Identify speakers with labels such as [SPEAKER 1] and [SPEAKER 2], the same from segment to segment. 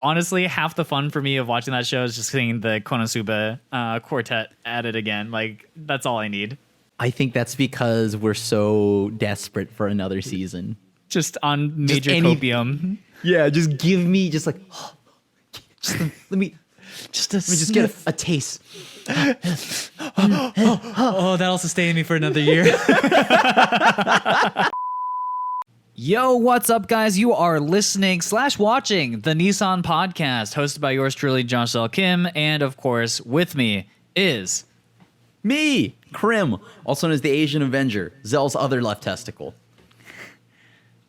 [SPEAKER 1] honestly, half the fun for me of watching that show is just seeing the Konosuba quartet added again. Like, that's all I need.
[SPEAKER 2] I think that's because we're so desperate for another season.
[SPEAKER 1] Just on major copium.
[SPEAKER 2] Yeah, just give me just like, let me just get a taste.
[SPEAKER 1] Oh, that'll sustain me for another year. Yo, what's up, guys? You are listening / watching the Nii-San Podcast, hosted by yours truly, Xell and Crim, and of course, with me is
[SPEAKER 2] me, Crim, also known as the Asian Avenger, Zell's other left testicle.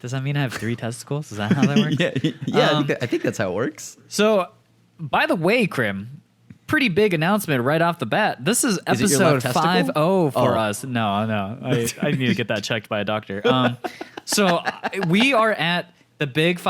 [SPEAKER 1] Does that mean I have 3 testicles? Is that how that works?
[SPEAKER 2] yeah, I think that's how it works.
[SPEAKER 1] So, by the way, Crim, pretty big announcement right off the bat. This is episode 50 for us. No. I need to get that checked by a doctor. So we are at the big 50,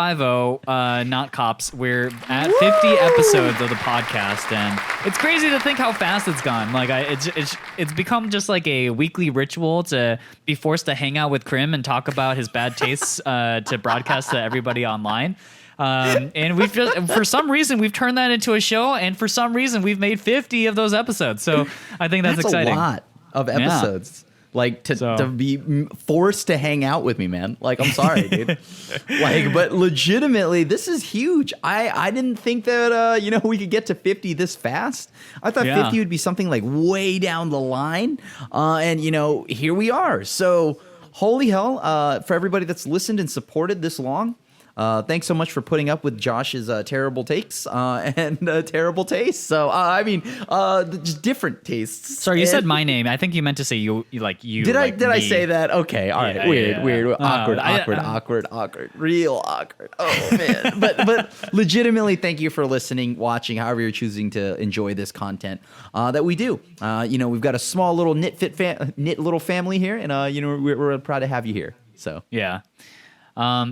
[SPEAKER 1] not cops. We're at 50 episodes of the podcast, and it's crazy to think how fast it's gone. Like it's become just like a weekly ritual to be forced to hang out with Crim and talk about his bad tastes to broadcast to everybody online. And we've just, for some reason, we've turned that into a show, and for some reason, we've made 50 of those episodes. So I think that's exciting.
[SPEAKER 2] A lot of episodes. Yeah. Like to be forced to hang out with me, man. Like, I'm sorry, dude. But legitimately, this is huge. I didn't think that we could get to 50 this fast. I thought 50 would be something like way down the line. And here we are. So holy hell, for everybody that's listened and supported this long. Thanks so much for putting up with Josh's terrible takes and terrible tastes. So just different tastes.
[SPEAKER 1] Sorry, you said my name. I think you meant to say you. Did
[SPEAKER 2] I say that? Okay, all right. Weird. Awkward. Real awkward. Oh man. but legitimately, thank you for listening, watching, however you're choosing to enjoy this content that we do. We've got a small little knit little family here, and we're proud to have you here. So
[SPEAKER 1] yeah.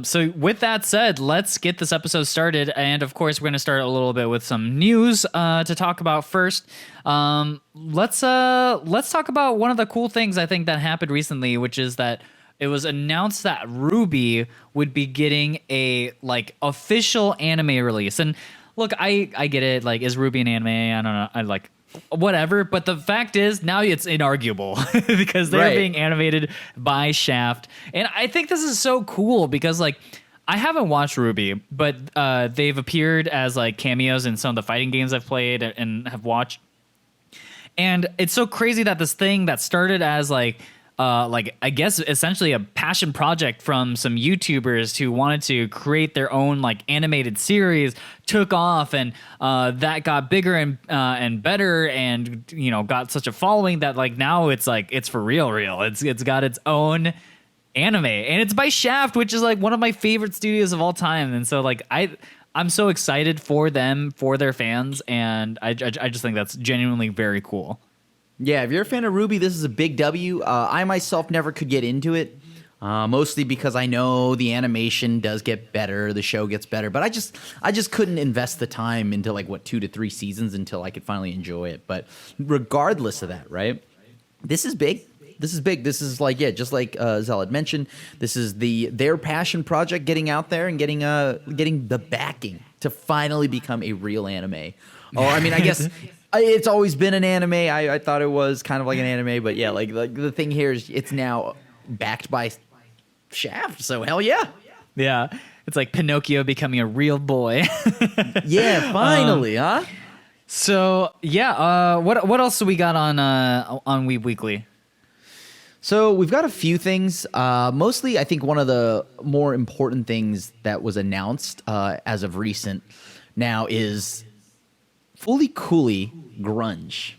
[SPEAKER 1] So with that said, let's get this episode started. And of course, we're going to start a little bit with some news to talk about first. Let's talk about one of the cool things I think that happened recently, which is that it was announced that RWBY would be getting a official anime release. And look, I get it. Like, is RWBY an anime? I don't know. Whatever, but the fact is now it's inarguable because they're being animated by Shaft, and I think this is so cool because I haven't watched RWBY, but they've appeared as cameos in some of the fighting games I've played and have watched, and it's so crazy that this thing that started as I guess essentially a passion project from some YouTubers who wanted to create their own animated series took off, and that got bigger and better, and got such a following that now it's for real. It's got its own anime, and it's by Shaft, which is one of my favorite studios of all time, and so I'm so excited for them, for their fans, and I just think that's genuinely very cool.
[SPEAKER 2] Yeah, if you're a fan of RWBY, this is a big W. I myself never could get into it, mostly because I know the animation does get better, the show gets better, but I just couldn't invest the time into 2 to 3 seasons until I could finally enjoy it. But regardless of that, right? This is big. This is just like Xell had mentioned, this is their passion project getting out there and getting the backing to finally become a real anime. Oh, I mean, I guess. It's always been an anime. I thought it was kind of like an anime, but yeah, the thing here is it's now backed by Shaft. So hell yeah.
[SPEAKER 1] Yeah. It's like Pinocchio becoming a real boy.
[SPEAKER 2] Yeah, finally, huh?
[SPEAKER 1] So yeah, what else do we got on Weeb Weekly?
[SPEAKER 2] So we've got a few things. Mostly, I think one of the more important things that was announced as of recent now is Fully Cooley Grunge.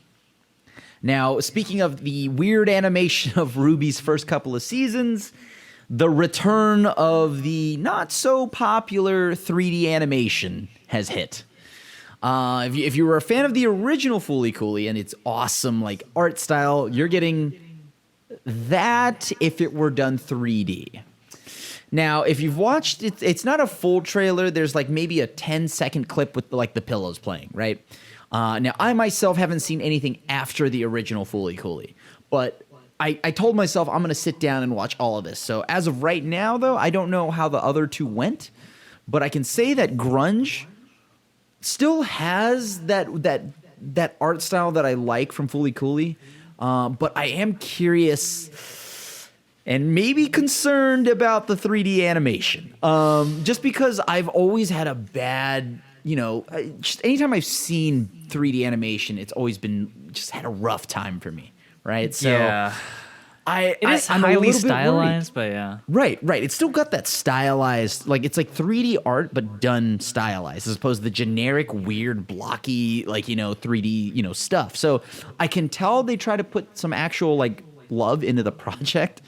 [SPEAKER 2] Now, speaking of the weird animation of RWBY's first couple of seasons, the return of the not so popular 3D animation has hit. If you were a fan of the original Fully Cooley and its awesome art style, you're getting that if it were done 3D. Now, if you've watched it, it's not a full trailer. There's maybe a 10-second clip with the pillows playing, right? Now, I myself haven't seen anything after the original Fully Cooley, but I told myself I'm going to sit down and watch all of this. So as of right now, though, I don't know how the other two went, but I can say that Grunge still has that art style that I like from Fooly Cooly, but I am curious and maybe concerned about the 3D animation. Just because I've always had a bad, just anytime I've seen 3D animation, it's always been just had a rough time for me, right? So
[SPEAKER 1] Yeah.
[SPEAKER 2] I'm
[SPEAKER 1] highly
[SPEAKER 2] a little bit
[SPEAKER 1] stylized,
[SPEAKER 2] worried.
[SPEAKER 1] but yeah.
[SPEAKER 2] Right. It's still got that stylized, like it's like 3D art, but done stylized, as opposed to the generic, weird, blocky, 3D, stuff. So I can tell they try to put some actual like love into the project,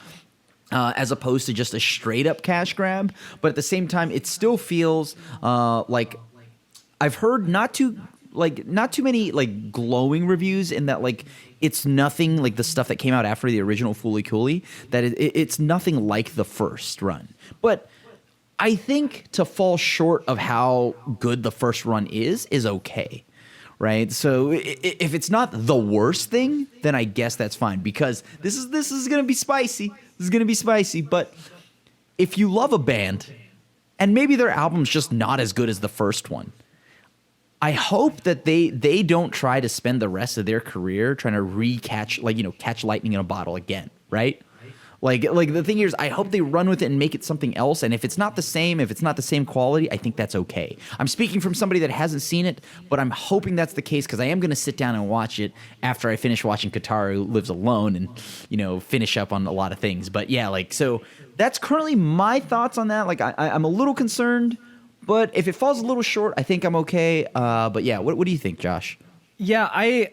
[SPEAKER 2] as opposed to just a straight up cash grab. But at the same time, it still feels like I've heard not too many like glowing reviews in that like it's nothing like the stuff that came out after the original Fooly Cooly, that it's nothing like the first run. But I think to fall short of how good the first run is okay, right? So if it's not the worst thing, then I guess that's fine, because this is gonna be spicy. This is gonna be spicy. But if you love a band and maybe their album's just not as good as the first one, I hope that they don't try to spend the rest of their career trying to catch lightning in a bottle again, right? Like the thing here is, I hope they run with it and make it something else. And if it's not the same quality, I think that's okay. I'm speaking from somebody that hasn't seen it, but I'm hoping that's the case, because I am going to sit down and watch it after I finish watching Kataru Lives Alone and finish up on a lot of things. But yeah, so that's currently my thoughts on that. Like I'm a little concerned. But if it falls a little short, I think I'm okay. But yeah, what do you think, Josh?
[SPEAKER 1] Yeah, I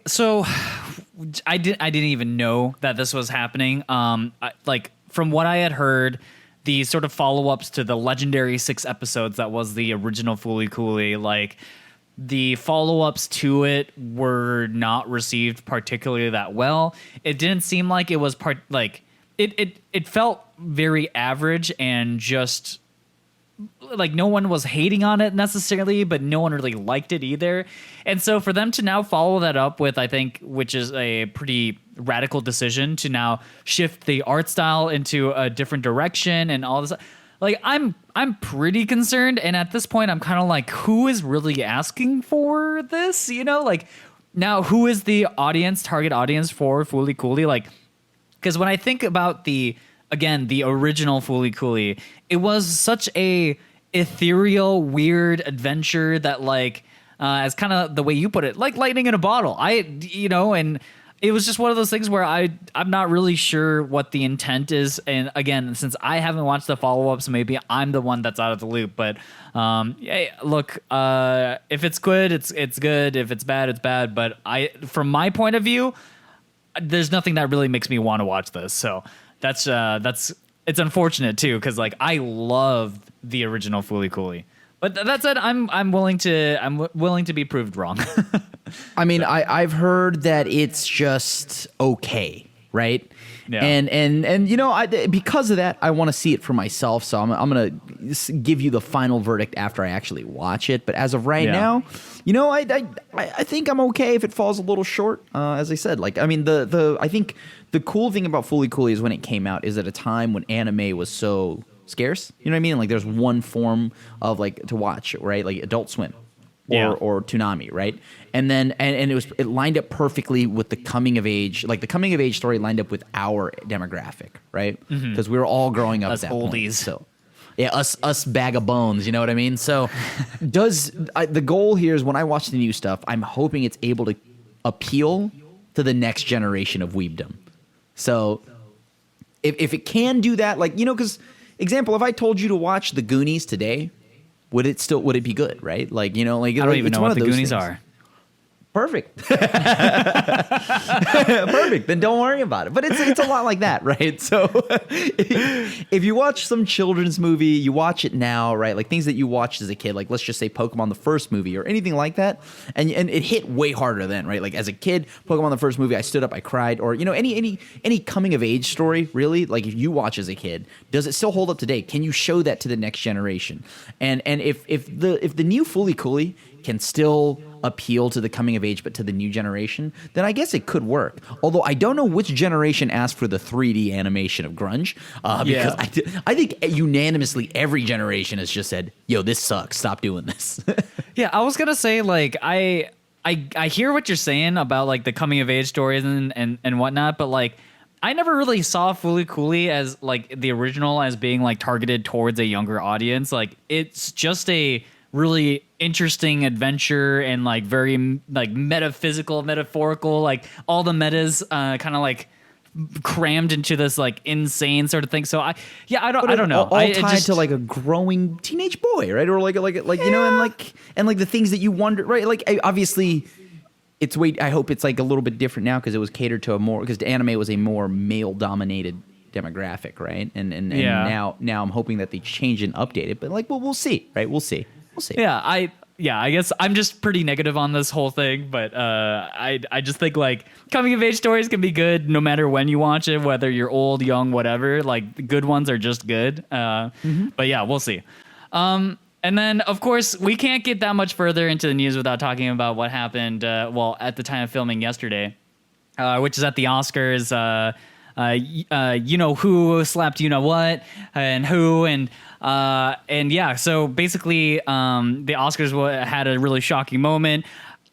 [SPEAKER 1] didn't even know that this was happening. From what I had heard, the sort of follow-ups to the legendary 6 episodes that was the original Fooly Cooly, like the follow-ups to it were not received particularly that well. It didn't seem like it was it felt very average, and just like no one was hating on it necessarily, but no one really liked it either. And so for them to now follow that up with, I think, which is a pretty radical decision, to now shift the art style into a different direction and all this, like I'm pretty concerned. And at this point, I'm kind of like, who is really asking for this? Like now who is the target audience for Fooly Cooly? Like, because when I think about the original Fooly Cooly, it was such a ethereal, weird adventure that, like, as kind of the way you put it, like lightning in a bottle. And it was just one of those things where I'm not really sure what the intent is. And again, since I haven't watched the follow-ups, maybe I'm the one that's out of the loop. But look, if it's good, it's good. If it's bad, it's bad. But from my point of view, there's nothing that really makes me want to watch this. So that's it's unfortunate too, because like I loved the original Fooly Cooly, but that said, I'm willing to be proved wrong.
[SPEAKER 2] I mean, I've heard that it's just okay, right? Yeah. And because of that, I want to see it for myself. So I'm gonna give you the final verdict after I actually watch it. But as of right now, I think I'm okay if it falls a little short. As I said, like I mean, I think the cool thing about Fooly Cooly is when it came out is at a time when anime was so scarce. You know what I mean? Like there's one form of like to watch, right? Like Adult Swim. Or Toonami, right? And then and it lined up perfectly with the coming of age, like the coming of age story lined up with our demographic, right? Because we were all growing up
[SPEAKER 1] as
[SPEAKER 2] at that
[SPEAKER 1] oldies.
[SPEAKER 2] point. So yeah, us bag of bones, you know what I mean? So the goal here is when I watch the new stuff, I'm hoping it's able to appeal to the next generation of weebdom. So if it can do that, like, because example, if I told you to watch The Goonies today, would it be good, right? Like, I don't
[SPEAKER 1] even know what The Goonies are.
[SPEAKER 2] Perfect. Perfect. Then don't worry about it. But it's a lot like that, right? So if you watch some children's movie, you watch it now, right? Like things that you watched as a kid, like let's just say Pokemon the first movie or anything like that, and it hit way harder then, right? Like as a kid, Pokemon the first movie, I stood up, I cried, or any coming of age story, really, like if you watch as a kid, does it still hold up today? Can you show that to the next generation? And if the new Fooly Cooly can still appeal to the coming of age, but to the new generation, then I guess it could work. Although I don't know which generation asked for the 3D animation of Grunge, because I think unanimously every generation has just said, "Yo, this sucks. Stop doing this."
[SPEAKER 1] Yeah, I was gonna say like I hear what you're saying about like the coming of age stories and whatnot, but like I never really saw Fooly Cooly as like the original as being like targeted towards a younger audience. Like it's just a really interesting adventure and like very like metaphysical, metaphorical, like all the metas kind of like crammed into this like insane sort of thing. So I don't know.
[SPEAKER 2] All tied to like a growing teenage boy, right? Or like you know, and like the things that you wonder, right? Like obviously. I hope it's like a little bit different now because it was catered to because the anime was a more male-dominated demographic, right? And now I'm hoping that they change and update it. But like, well, we'll see, right? We'll see.
[SPEAKER 1] Yeah, I guess I'm just pretty negative on this whole thing, but I just think like coming of age stories can be good no matter when you watch it, whether you're old, young, whatever. Like the good ones are just good. But yeah, we'll see. And then, of course, we can't get that much further into the news without talking about what happened, at the time of filming yesterday, which is at the Oscars. You know who slapped you know what and who and yeah. So basically, the Oscars had a really shocking moment.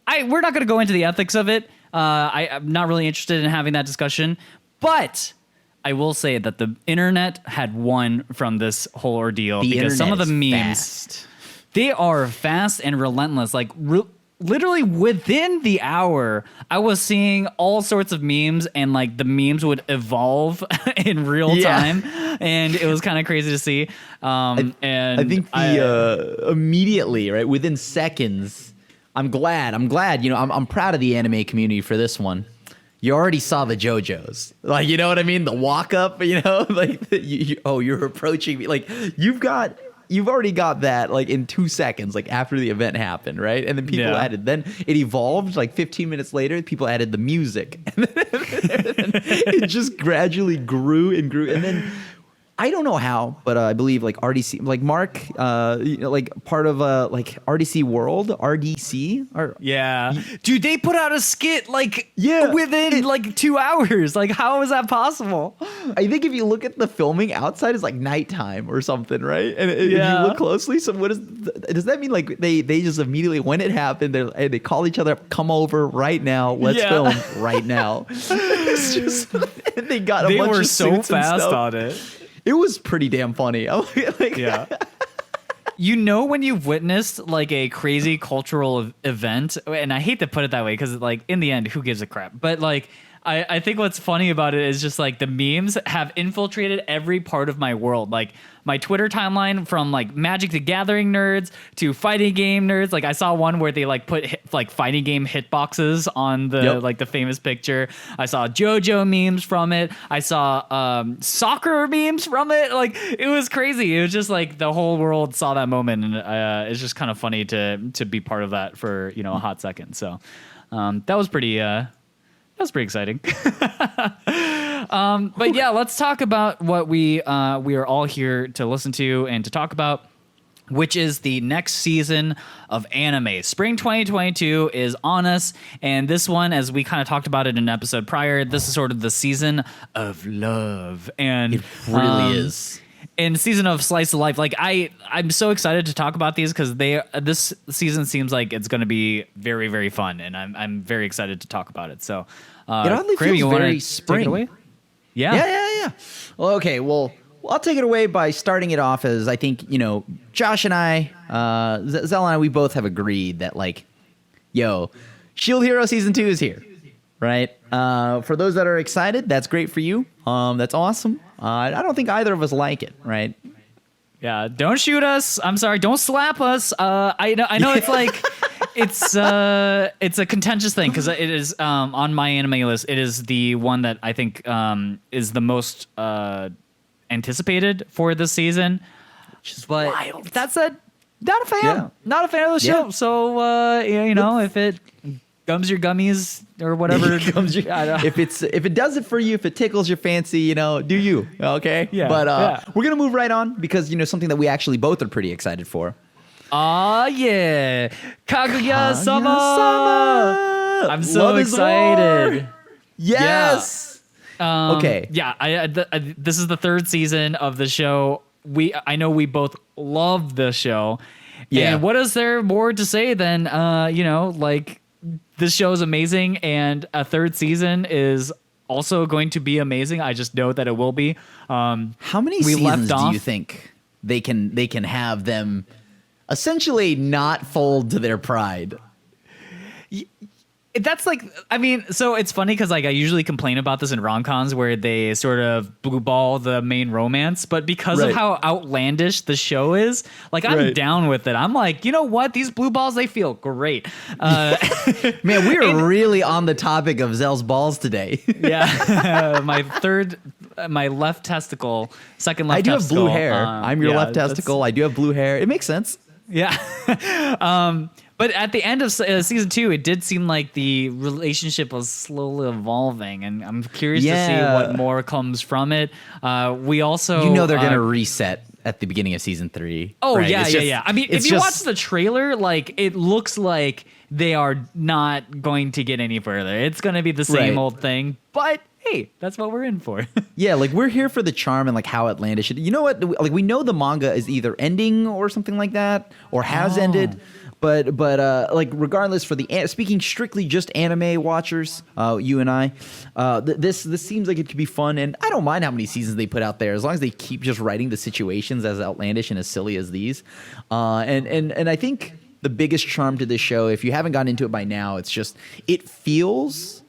[SPEAKER 1] We're not going to go into the ethics of it. I'm not really interested in having that discussion, but I will say that the internet had won from this whole ordeal because some of the memes, they are fast and relentless. Like literally within the hour, I was seeing all sorts of memes, and like the memes would evolve in real time, and it was kind of crazy to see. And
[SPEAKER 2] I think immediately, right within seconds, I'm glad. You know, I'm proud of the anime community for this one. You already saw the JoJo's, like, you know what I mean? The walk up, you know, like, you're approaching me. Like, you've already got that, like, in 2 seconds, like, after the event happened, right? And then people added, then it evolved, like, 15 minutes later, people added the music. And then it just gradually grew. And then, I don't know how, but I believe like RDC, like Mark, you know, like part of like RDC World, RDC.
[SPEAKER 1] Dude, they put out a skit like within like 2 hours. Like, how is that possible?
[SPEAKER 2] I think if you look at the filming outside, it's like nighttime or something, right? And if you look closely, so does that mean like they just immediately when it happened, they call each other up, come over right now, let's film right now. It's just they got a bunch of
[SPEAKER 1] so fast on it.
[SPEAKER 2] It was pretty damn funny.
[SPEAKER 1] You know when you've witnessed like a crazy cultural event, and I hate to put it that way because like in the end, who gives a crap? But like I think what's funny about it is just like the memes have infiltrated every part of my world. Like my Twitter timeline, from like Magic the Gathering nerds to fighting game nerds. Like I saw one where they like put like fighting game hitboxes on the like the famous picture. I saw JoJo memes from it. I saw soccer memes from it. Like it was crazy. It was just like the whole world saw that moment, and it's just kind of funny to be part of that for, you know, a hot second. So that was pretty exciting. But yeah, let's talk about what we are all here to listen to and to talk about, which is the next season of anime. Spring 2022 is on us, and this one, as we kind of talked about it in an episode prior, this is sort of the season of love. And
[SPEAKER 2] it really is.
[SPEAKER 1] In season of slice of life, like I'm so excited to talk about these because this season seems like it's going to be very, very fun, and I'm very excited to talk about it. So
[SPEAKER 2] it oddly feels very spring.
[SPEAKER 1] Take it away?
[SPEAKER 2] Yeah. Well, okay. Well, I'll take it away by starting it off as I think, you know, Josh and I, Xell and I, we both have agreed that like, yo, Shield Hero Season 2 is here, right? For those that are excited, that's great for you. That's awesome. I don't think either of us like it, right?
[SPEAKER 1] Yeah, don't shoot us. I'm sorry, don't slap us. I know it's like it's a contentious thing because it is on my anime list. It is the one that I think is the most anticipated for this season.
[SPEAKER 2] Which is wild.
[SPEAKER 1] That said, not a fan. Yeah. Not a fan of the show. So you know, if it gums your gummies or whatever,
[SPEAKER 2] if it does it for you, if it tickles your fancy, you know, do you? Okay.
[SPEAKER 1] Yeah.
[SPEAKER 2] But we're gonna move right on because, you know, something that we actually both are pretty excited for.
[SPEAKER 1] Oh yeah, Kaguya-Sama.
[SPEAKER 2] Kaguya-Sama.
[SPEAKER 1] I'm so
[SPEAKER 2] Love is
[SPEAKER 1] excited.
[SPEAKER 2] war. Yes. Okay.
[SPEAKER 1] Yeah, this is the third season of the show. I know we both love the show.
[SPEAKER 2] Yeah.
[SPEAKER 1] And what is there more to say than like this show is amazing and a third season is also going to be amazing. I just know that it will be.
[SPEAKER 2] How many seasons do you think they can have them essentially not fold to their pride?
[SPEAKER 1] That's like, I mean, so it's funny because like I usually complain about this in rom-coms where they sort of blue ball the main romance, but because of how outlandish the show is, like I'm down with it. I'm like, you know what? These blue balls, they feel great.
[SPEAKER 2] Man, we are really on the topic of Xell's balls today.
[SPEAKER 1] Yeah, my left testicle, second left.
[SPEAKER 2] I do have
[SPEAKER 1] testicle,
[SPEAKER 2] blue hair. I'm your left testicle. I do have blue hair. It makes sense.
[SPEAKER 1] Yeah. But at the end of season 2, it did seem like the relationship was slowly evolving, and I'm curious to see what more comes from it. We also,
[SPEAKER 2] they're gonna reset at the beginning of season 3.
[SPEAKER 1] Oh
[SPEAKER 2] right?
[SPEAKER 1] Yeah. I mean, if you watch the trailer, like it looks like they are not going to get any further. It's gonna be the same old thing, but hey, that's what we're in for.
[SPEAKER 2] Yeah, like we're here for the charm and like how outlandish it. You know what? Like we know the manga is either ending or something like that, or has ended. But like regardless, for the speaking strictly just anime watchers, you and I, this seems like it could be fun, and I don't mind how many seasons they put out there as long as they keep just writing the situations as outlandish and as silly as these. And I think the biggest charm to this show, if you haven't gotten into it by now, it's just it feels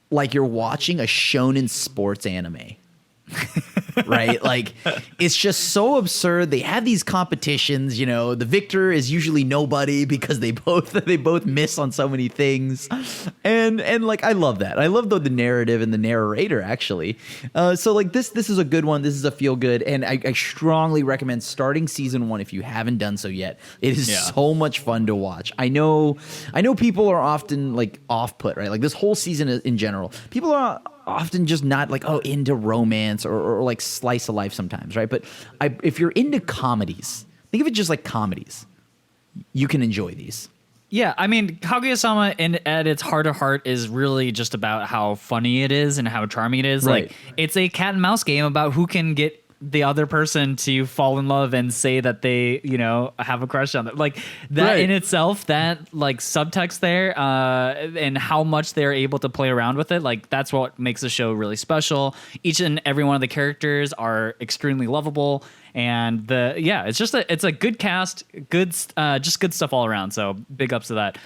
[SPEAKER 2] like you're watching a shonen sports anime. Right? Like it's just so absurd. They have these competitions, the victor is usually nobody because they both miss on so many things. And like I love that. I love the narrative and the narrator actually. So like this is a good one. This is a feel good, and I strongly recommend starting season 1 if you haven't done so yet. It is so much fun to watch. I know people are often like off put, right? Like this whole season in general. People are often just not like into romance or like slice of life sometimes, right? But if you're into comedies, think of it just like comedies. You can enjoy these.
[SPEAKER 1] Yeah, I mean, Kaguya-Sama at its heart of heart is really just about how funny it is and how charming it is.
[SPEAKER 2] Right.
[SPEAKER 1] Like it's a cat and mouse game about who can get the other person to fall in love and say that they, have a crush on them. Like that in itself, that like subtext there, and how much they're able to play around with it. Like that's what makes the show really special. Each and every one of the characters are extremely lovable. And it's a good cast, just good stuff all around. So big ups to that.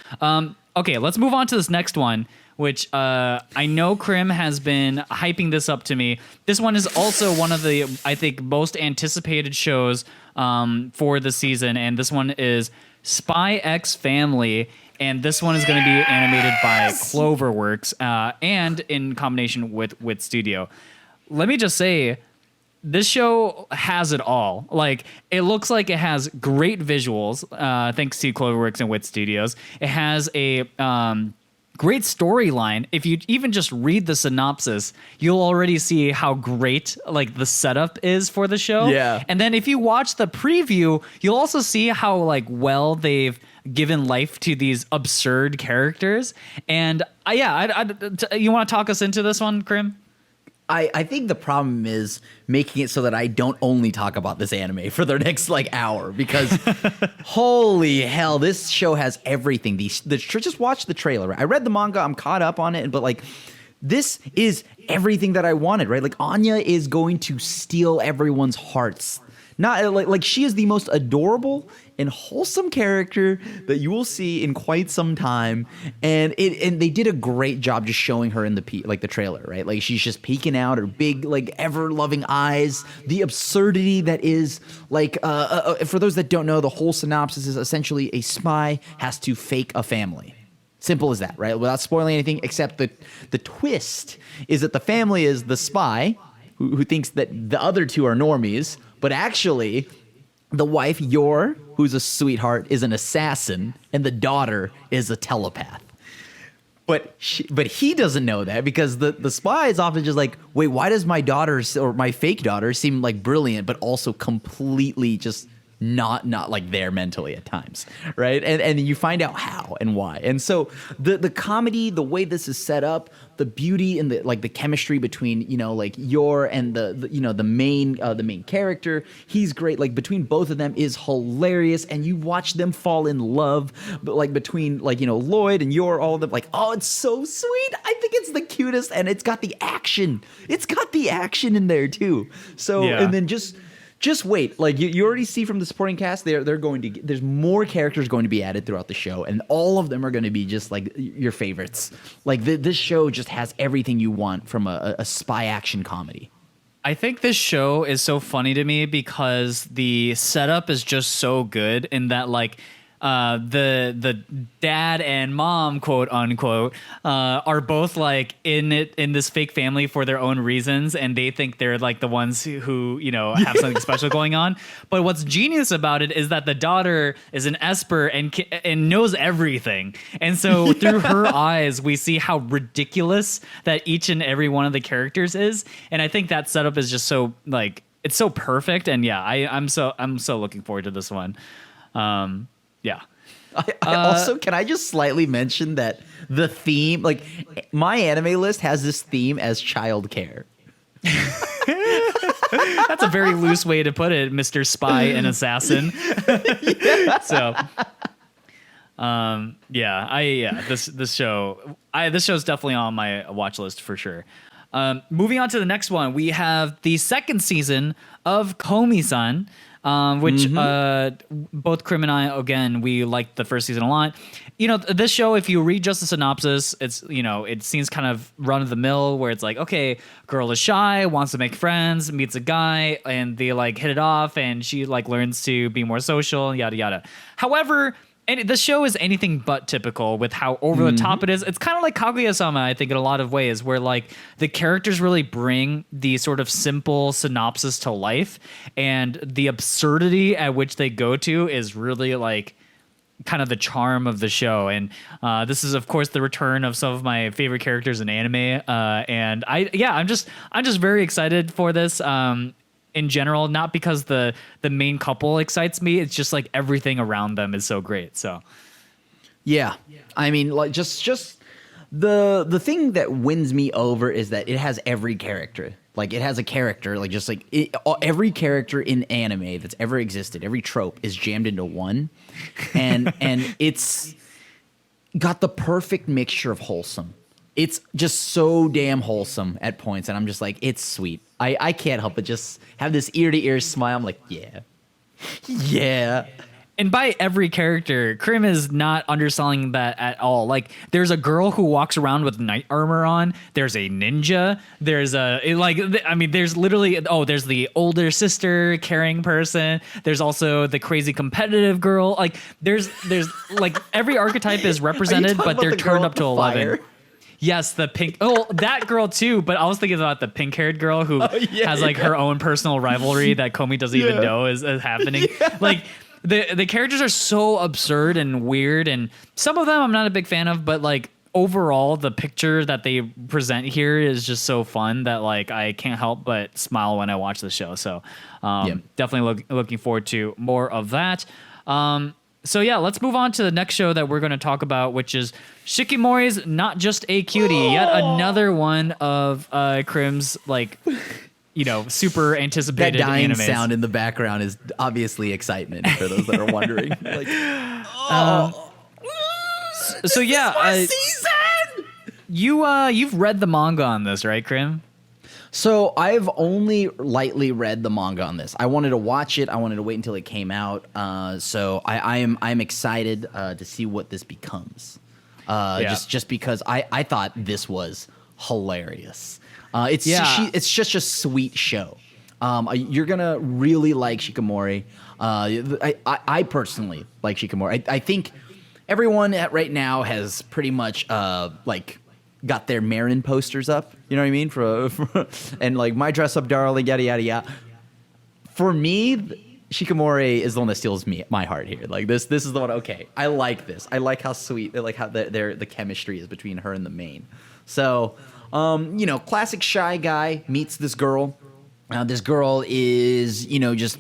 [SPEAKER 1] Okay, let's move on to this next one, which I know Crim has been hyping this up to me. This one is also one of the, I think, most anticipated shows for the season. And this one is Spy X Family. And this one is going to be animated by Cloverworks and in combination with Wit Studio. Let me just say, this show has it all. Like, it looks like it has great visuals, thanks to Cloverworks and Wit Studios. It has a great storyline. If you even just read the synopsis, you'll already see how great like the setup is for the show.
[SPEAKER 2] Yeah.
[SPEAKER 1] And then if you watch the preview, you'll also see how like well they've given life to these absurd characters. And you want to talk us into this one, Crim?
[SPEAKER 2] I think the problem is making it so that I don't only talk about this anime for the next like hour, because holy hell, this show has everything. Just watch the trailer. Right? I read the manga, I'm caught up on it, but like this is everything that I wanted, right? Like Anya is going to steal everyone's hearts. Not like she is the most adorable and wholesome character that you will see in quite some time, and they did a great job just showing her in the trailer, right? Like she's just peeking out, her big like ever loving eyes, the absurdity that is like for those that don't know, the whole synopsis is essentially a spy has to fake a family. Simple as that, right? Without spoiling anything, except the twist is that the family is the spy who thinks that the other two are normies, but actually the wife, who's a sweetheart, is an assassin, and the daughter is a telepath. But he doesn't know that, because the spy is often just like, wait, why does my daughter or my fake daughter seem like brilliant, but also completely just not like there mentally at times, right? And you find out how and why. And so the comedy, the way this is set up, the beauty and the chemistry between like Yor and the main character, he's great. Like between both of them is hilarious, and you watch them fall in love. But like between Lloyd and Yor, all of them, like, oh, it's so sweet. I think it's the cutest, and it's got the action. It's got the action in there too. So and then just wait. Like you already see from the supporting cast, they're going to there's more characters going to be added throughout the show, and all of them are going to be just like your favorites. Like this show just has everything you want from a spy action comedy.
[SPEAKER 1] I think this show is so funny to me because the setup is just so good in that like the dad and mom, quote unquote, are both like in this fake family for their own reasons, and they think they're like the ones who have something special going on. But what's genius about it is that the daughter is an Esper and knows everything, and so through her eyes we see how ridiculous that each and every one of the characters is, and I think that setup is just so like it's so perfect. And yeah, I'm so looking forward to this one. Yeah.
[SPEAKER 2] I also, can I just slightly mention that the theme, like my anime list has this theme as childcare.
[SPEAKER 1] That's a very loose way to put it, Mr. Spy and Assassin. So, this show's definitely on my watch list for sure. Moving on to the next one, we have the second season of Komi-san. Which both Crim and I, again, we liked the first season a lot. This show, if you read just the synopsis, it's it seems kind of run of the mill, where it's like, okay, girl is shy, wants to make friends, meets a guy, and they like hit it off, and she like learns to be more social, yada yada. However, and the show is anything but typical with how over the top it is. It's kind of like Kaguya-Sama, I think, in a lot of ways, where like the characters really bring the sort of simple synopsis to life, and the absurdity at which they go to is really like kind of the charm of the show. And this is, of course, the return of some of my favorite characters in anime. And I'm just very excited for this. In general, not because the main couple excites me, it's just like everything around them is so great. So
[SPEAKER 2] yeah, I mean, like just the thing that wins me over is that it has every character. Like it has a character, like just like every character in anime that's ever existed, every trope is jammed into one, and it's got the perfect mixture of wholesome. It's just so damn wholesome at points, and I'm just like, it's sweet. I can't help but just have this ear-to-ear smile. I'm like, yeah.
[SPEAKER 1] And by every character, Crim is not underselling that at all. Like, there's a girl who walks around with knight armor on. There's a ninja. There's there's literally, there's the older sister caring person. There's also the crazy competitive girl. Like, there's like every archetype is represented, but they're turned up to 11. Fire? Yes, the pink. Oh, that girl too. But I was thinking about the pink-haired girl who has like her own personal rivalry that Komi doesn't even know is happening. Yeah. Like the characters are so absurd and weird, and some of them I'm not a big fan of. But like overall, the picture that they present here is just so fun that like I can't help but smile when I watch the show. So definitely looking forward to more of that. So yeah, let's move on to the next show that we're going to talk about, which is Shikimori's Not Just a Cutie. Yet another one of Crim's like, super anticipated
[SPEAKER 2] that dying
[SPEAKER 1] animes.
[SPEAKER 2] Sound in the background is obviously excitement for those that are wondering. Like,
[SPEAKER 1] so yeah,
[SPEAKER 2] season.
[SPEAKER 1] You've read the manga on this, right, Crim?
[SPEAKER 2] So I've only lightly read the manga on this. I wanted to watch it. I wanted to wait until it came out. So I'm excited to see what this becomes. Just because I thought this was hilarious. It's just a sweet show. You're gonna really like Shikimori. I personally like Shikimori. I think everyone right now has pretty much got their Marin posters up, you know what I mean? For and like My Dress Up Darling, yada yada yada. For me, Shikimori is the one that steals my heart here. Like this is the one. Okay, I like this. I like how sweet, like how the chemistry is between her and the main. So, classic shy guy meets this girl. This girl is just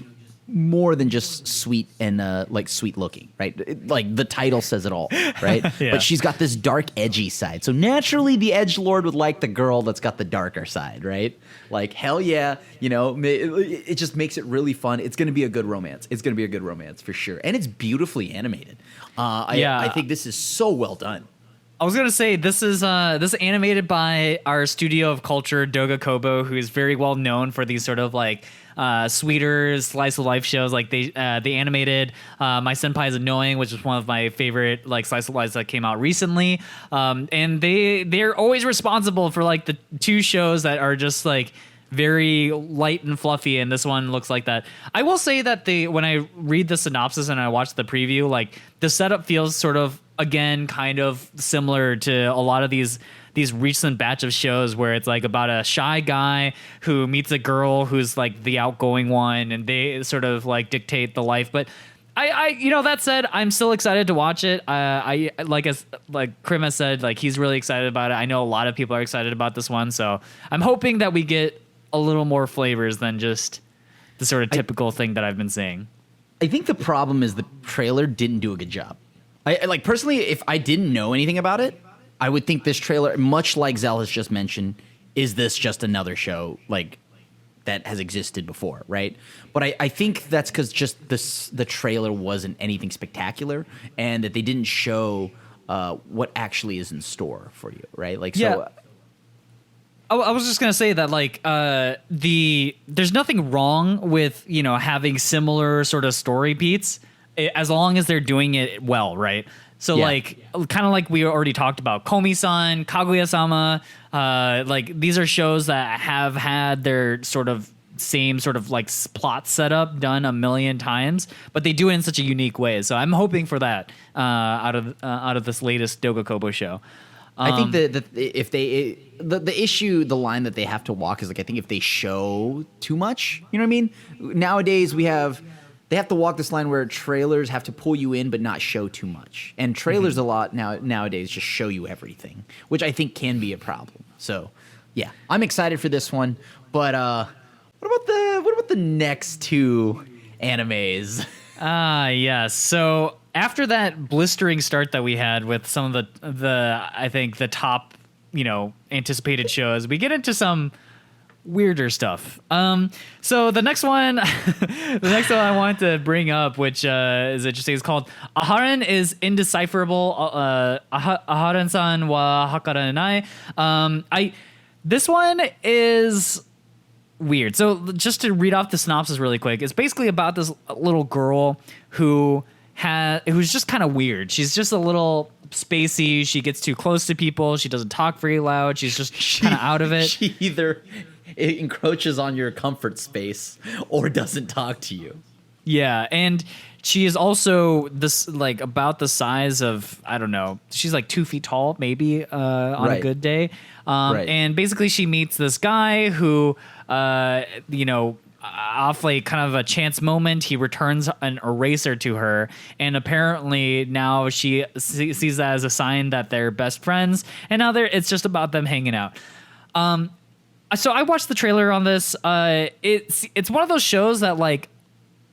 [SPEAKER 2] more than just sweet and like sweet looking, right? Like the title says it all, right?
[SPEAKER 1] Yeah.
[SPEAKER 2] But she's got this dark, edgy side. So naturally, the edgelord would like the girl that's got the darker side, right? Like hell yeah, it just makes it really fun. It's going to be a good romance. It's going to be a good romance for sure, and it's beautifully animated. I think this is so well done.
[SPEAKER 1] I was gonna say this is animated by our studio of culture, Doga Kobo, who is very well known for these sort of like sweeter slice of life shows. Like they animated My Senpai is Annoying, which is one of my favorite like slice of lives that came out recently. And they're always responsible for like the two shows that are just like very light and fluffy, and this one looks like that. I will say that when I read the synopsis and I watch the preview, like the setup feels sort of again kind of similar to a lot of these recent batch of shows where it's like about a shy guy who meets a girl who's like the outgoing one, and they sort of like dictate the life. But I that said, I'm still excited to watch it. I like Crim has said, like he's really excited about it. I know a lot of people are excited about this one, so I'm hoping that we get a little more flavors than just the sort of typical thing that I've been seeing.
[SPEAKER 2] I think the problem is the trailer didn't do a good job. I like personally, if I didn't know anything about it, I would think this trailer, much like Xell has just mentioned, is this just another show like that has existed before, right? But I think that's because just the trailer wasn't anything spectacular, and that they didn't show what actually is in store for you, right? Like,
[SPEAKER 1] yeah.
[SPEAKER 2] So.
[SPEAKER 1] I was just gonna say that like there's nothing wrong with having similar sort of story beats as long as they're doing it well, right? So like kind of like we already talked about Komi-san, Kaguya-Sama, like these are shows that have had their sort of same sort of like plot setup done a million times, but they do it in such a unique way. So I'm hoping for that out of this latest Doga Kobo show.
[SPEAKER 2] I think the issue, the line that they have to walk is like, I think if they show too much, you know what I mean? Nowadays they have to walk this line where trailers have to pull you in but not show too much. And trailers a lot nowadays just show you everything, which I think can be a problem. So, yeah, I'm excited for this one. But what about the next two animes?
[SPEAKER 1] Yes. So after that blistering start that we had with some of the I think the top, anticipated shows, we get into some weirder stuff. So the next one, I want to bring up, which is interesting, is called Aharen is Indecipherable. Aharen-san wa hakaranai. This one is weird. So just to read off the synopsis really quick, it's basically about this little girl who's just kind of weird. She's just a little spacey. She gets too close to people. She doesn't talk very loud. She's just kind of out of it.
[SPEAKER 2] She either encroaches on your comfort space or doesn't talk to you.
[SPEAKER 1] Yeah, and she is also this like about the size of, I don't know, she's like 2 feet tall maybe on a good day. And basically she meets this guy who off like kind of a chance moment, he returns an eraser to her, and apparently now she sees that as a sign that they're best friends, and now it's just about them hanging out. So I watched the trailer on this. It's one of those shows that like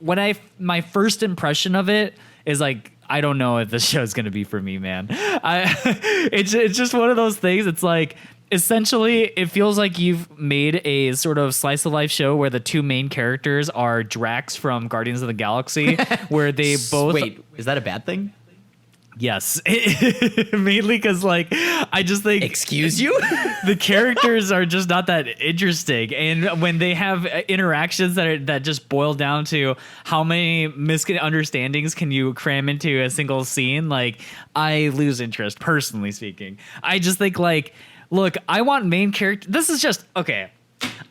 [SPEAKER 1] when my first impression of it is like, I don't know if this show's gonna be for me, man. It's just one of those things. It's like, essentially, it feels like you've made a sort of slice of life show where the two main characters are Drax from Guardians of the Galaxy, where they both...
[SPEAKER 2] Wait, is that a bad thing?
[SPEAKER 1] Yes. Mainly because, like, I just think...
[SPEAKER 2] Excuse you?
[SPEAKER 1] The characters are just not that interesting. And when they have interactions that just boil down to how many misunderstandings can you cram into a single scene, like, I lose interest, personally speaking. I just think, like... Look, I want main character. This is just okay.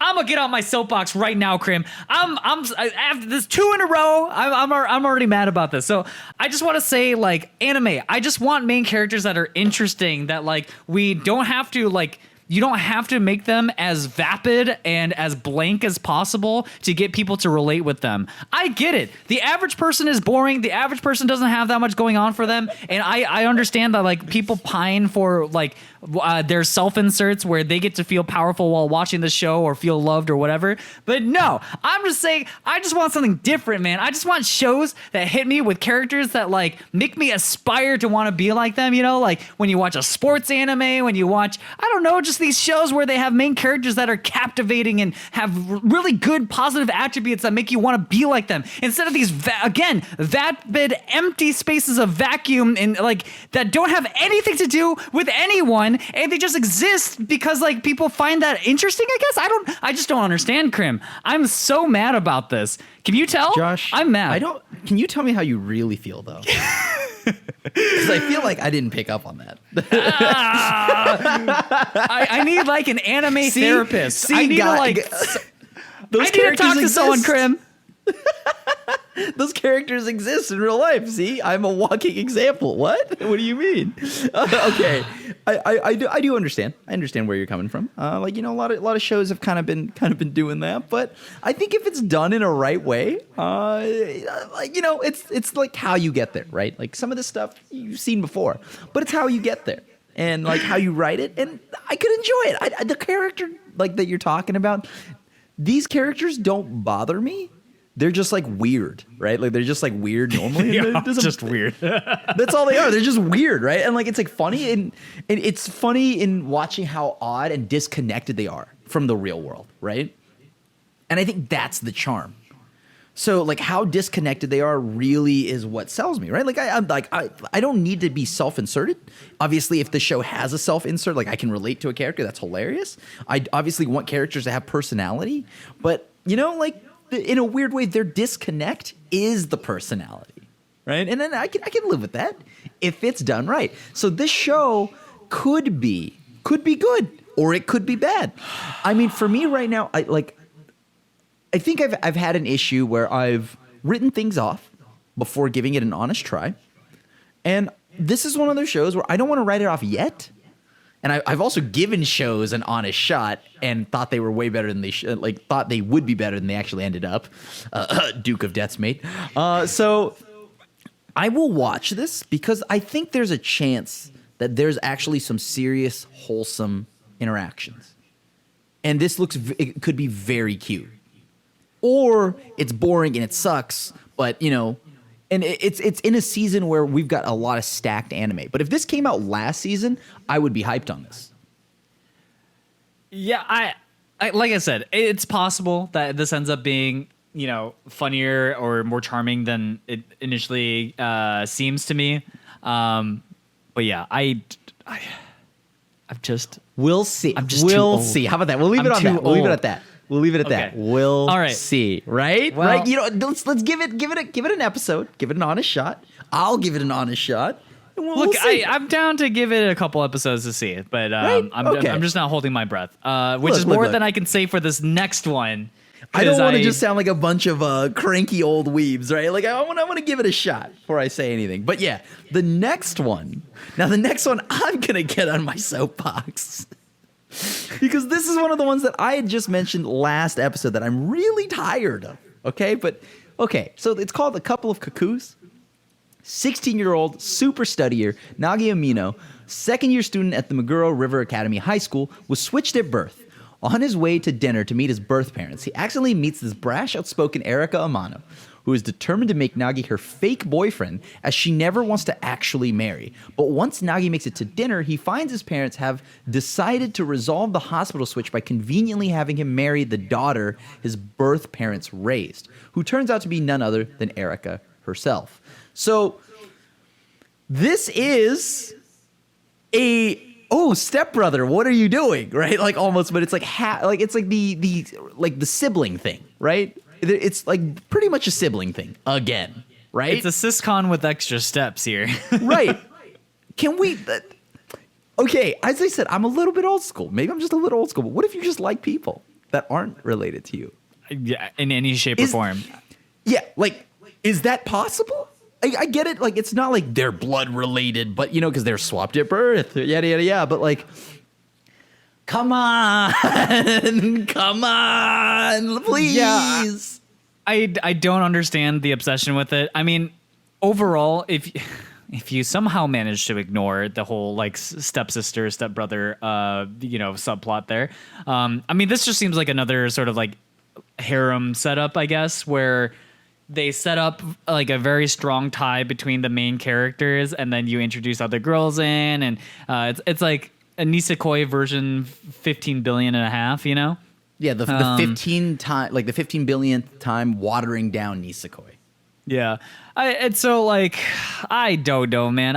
[SPEAKER 1] I'm gonna get on my soapbox right now, Crim. After this 2 in a row. I'm already mad about this. So I just want to say, like, anime. I just want main characters that are interesting. That like we don't have to like you don't have to make them as vapid and as blank as possible to get people to relate with them. I get it. The average person is boring. The average person doesn't have that much going on for them. And I understand that like people pine for like their self-inserts where they get to feel powerful while watching the show or feel loved or whatever. But no, I'm just saying, I just want something different, man. I just want shows that hit me with characters that like make me aspire to want to be like them, you know, like when you watch a sports anime, when you watch, I don't know, just these shows where they have main characters that are captivating and have really good positive attributes that make you want to be like them. Instead of these, vapid, empty spaces of vacuum and like that don't have anything to do with anyone, and they just exist because like people find that interesting, I guess. I just don't understand, Crim. I'm so mad about this. Can you tell?
[SPEAKER 2] Josh,
[SPEAKER 1] I'm mad.
[SPEAKER 2] Can you tell me how you really feel though? Because I feel like I didn't pick up on that.
[SPEAKER 1] I need like an anime therapist. I need
[SPEAKER 2] those
[SPEAKER 1] to talk to someone, Crim.
[SPEAKER 2] Those characters exist in real life. See, I'm a walking example. What? What do you mean? Okay, I do understand. I understand where you're coming from. Like, you know, a lot of shows have kind of been doing that, but I think if it's done in a right way, like, you know, it's like how you get there, right? Like some of this stuff you've seen before, but it's how you get there and like how you write it. And I could enjoy it. The character like that you're talking about, these characters don't bother me. They're just like weird, right? Like they're just like weird normally.
[SPEAKER 1] Yeah, just weird.
[SPEAKER 2] That's all they are. They're just weird, right? And like it's like funny, and it's funny in watching how odd and disconnected they are from the real world, right? And I think that's the charm. So like how disconnected they are really is what sells me, right? Like I don't need to be self-inserted. Obviously, if the show has a self-insert, like I can relate to a character, that's hilarious. I obviously want characters to have personality, but you know, like in a weird way, their disconnect is the personality, right? And then I can live with that if it's done right. So this show could be good or it could be bad. I mean, for me right now, I think I've had an issue where I've written things off before giving it an honest try, and this is one of those shows where I don't want to write it off yet. And I've also given shows an honest shot and thought they were way better than thought they would be better than they actually ended up. Duke of Death's mate. So I will watch this because I think there's a chance that there's actually some serious, wholesome interactions. And this it could be very cute. Or it's boring and it sucks, but, you know, and it's in a season where we've got a lot of stacked anime. But if this came out last season, I would be hyped on this.
[SPEAKER 1] Yeah, I like I said, it's possible that this ends up being, you know, funnier or more charming than it initially seems to me. But yeah, I'm just
[SPEAKER 2] we'll see.
[SPEAKER 1] We'll
[SPEAKER 2] see. How about that? We'll leave it on that. We'll leave it at that. We'll leave it at that. We'll
[SPEAKER 1] All right.
[SPEAKER 2] see. Right?
[SPEAKER 1] Well,
[SPEAKER 2] right? You know, let's give it an episode. Give it an honest shot. I'll give it an honest shot.
[SPEAKER 1] Look, I'm down to give it a couple episodes to see it, but
[SPEAKER 2] right?
[SPEAKER 1] I'm just not holding my breath, which is more than I can say for this next one.
[SPEAKER 2] I don't want to just sound like a bunch of cranky old weebs, right? Like I want to give it a shot before I say anything. But yeah, the next one, I'm gonna get on my soapbox. Because this is one of the ones that I had just mentioned last episode that I'm really tired of. Okay, so it's called A Couple of Cuckoos. 16-year-old super studier Nagi Amino, second-year student at the Meguro River Academy High School, was switched at birth. On his way to dinner to meet his birth parents, he accidentally meets this brash, outspoken Erika Amano, who is determined to make Nagi her fake boyfriend as she never wants to actually marry. But once Nagi makes it to dinner, he finds his parents have decided to resolve the hospital switch by conveniently having him marry the daughter his birth parents raised, who turns out to be none other than Erika herself. So this is stepbrother, what are you doing? Right? Like almost, but it's like it's like the sibling thing, right? It's like pretty much a sibling thing again, right?
[SPEAKER 1] It's a siscon with extra steps here.
[SPEAKER 2] Right. Can we okay, as I said, I'm a little bit old school. Maybe I'm just a little old school, but what if you just like people that aren't related to you?
[SPEAKER 1] Yeah, in any shape or form.
[SPEAKER 2] Yeah, like, is that possible? I get it, like, it's not like they're blood related, but, you know, because they're swapped at birth, yada, yada, yada, but, like, Come on, come on, please.
[SPEAKER 1] Yeah, I don't understand the obsession with it. I mean, overall, if you somehow manage to ignore the whole like stepsister, stepbrother, subplot there, I mean, this just seems like another sort of like harem setup, I guess, where they set up like a very strong tie between the main characters, and then you introduce other girls in, and it's like a Nisekoi version 15 billion and a half, you know?
[SPEAKER 2] Yeah, the 15 time, like the 15 billionth time watering down Nisekoi.
[SPEAKER 1] Yeah, I don't know, man.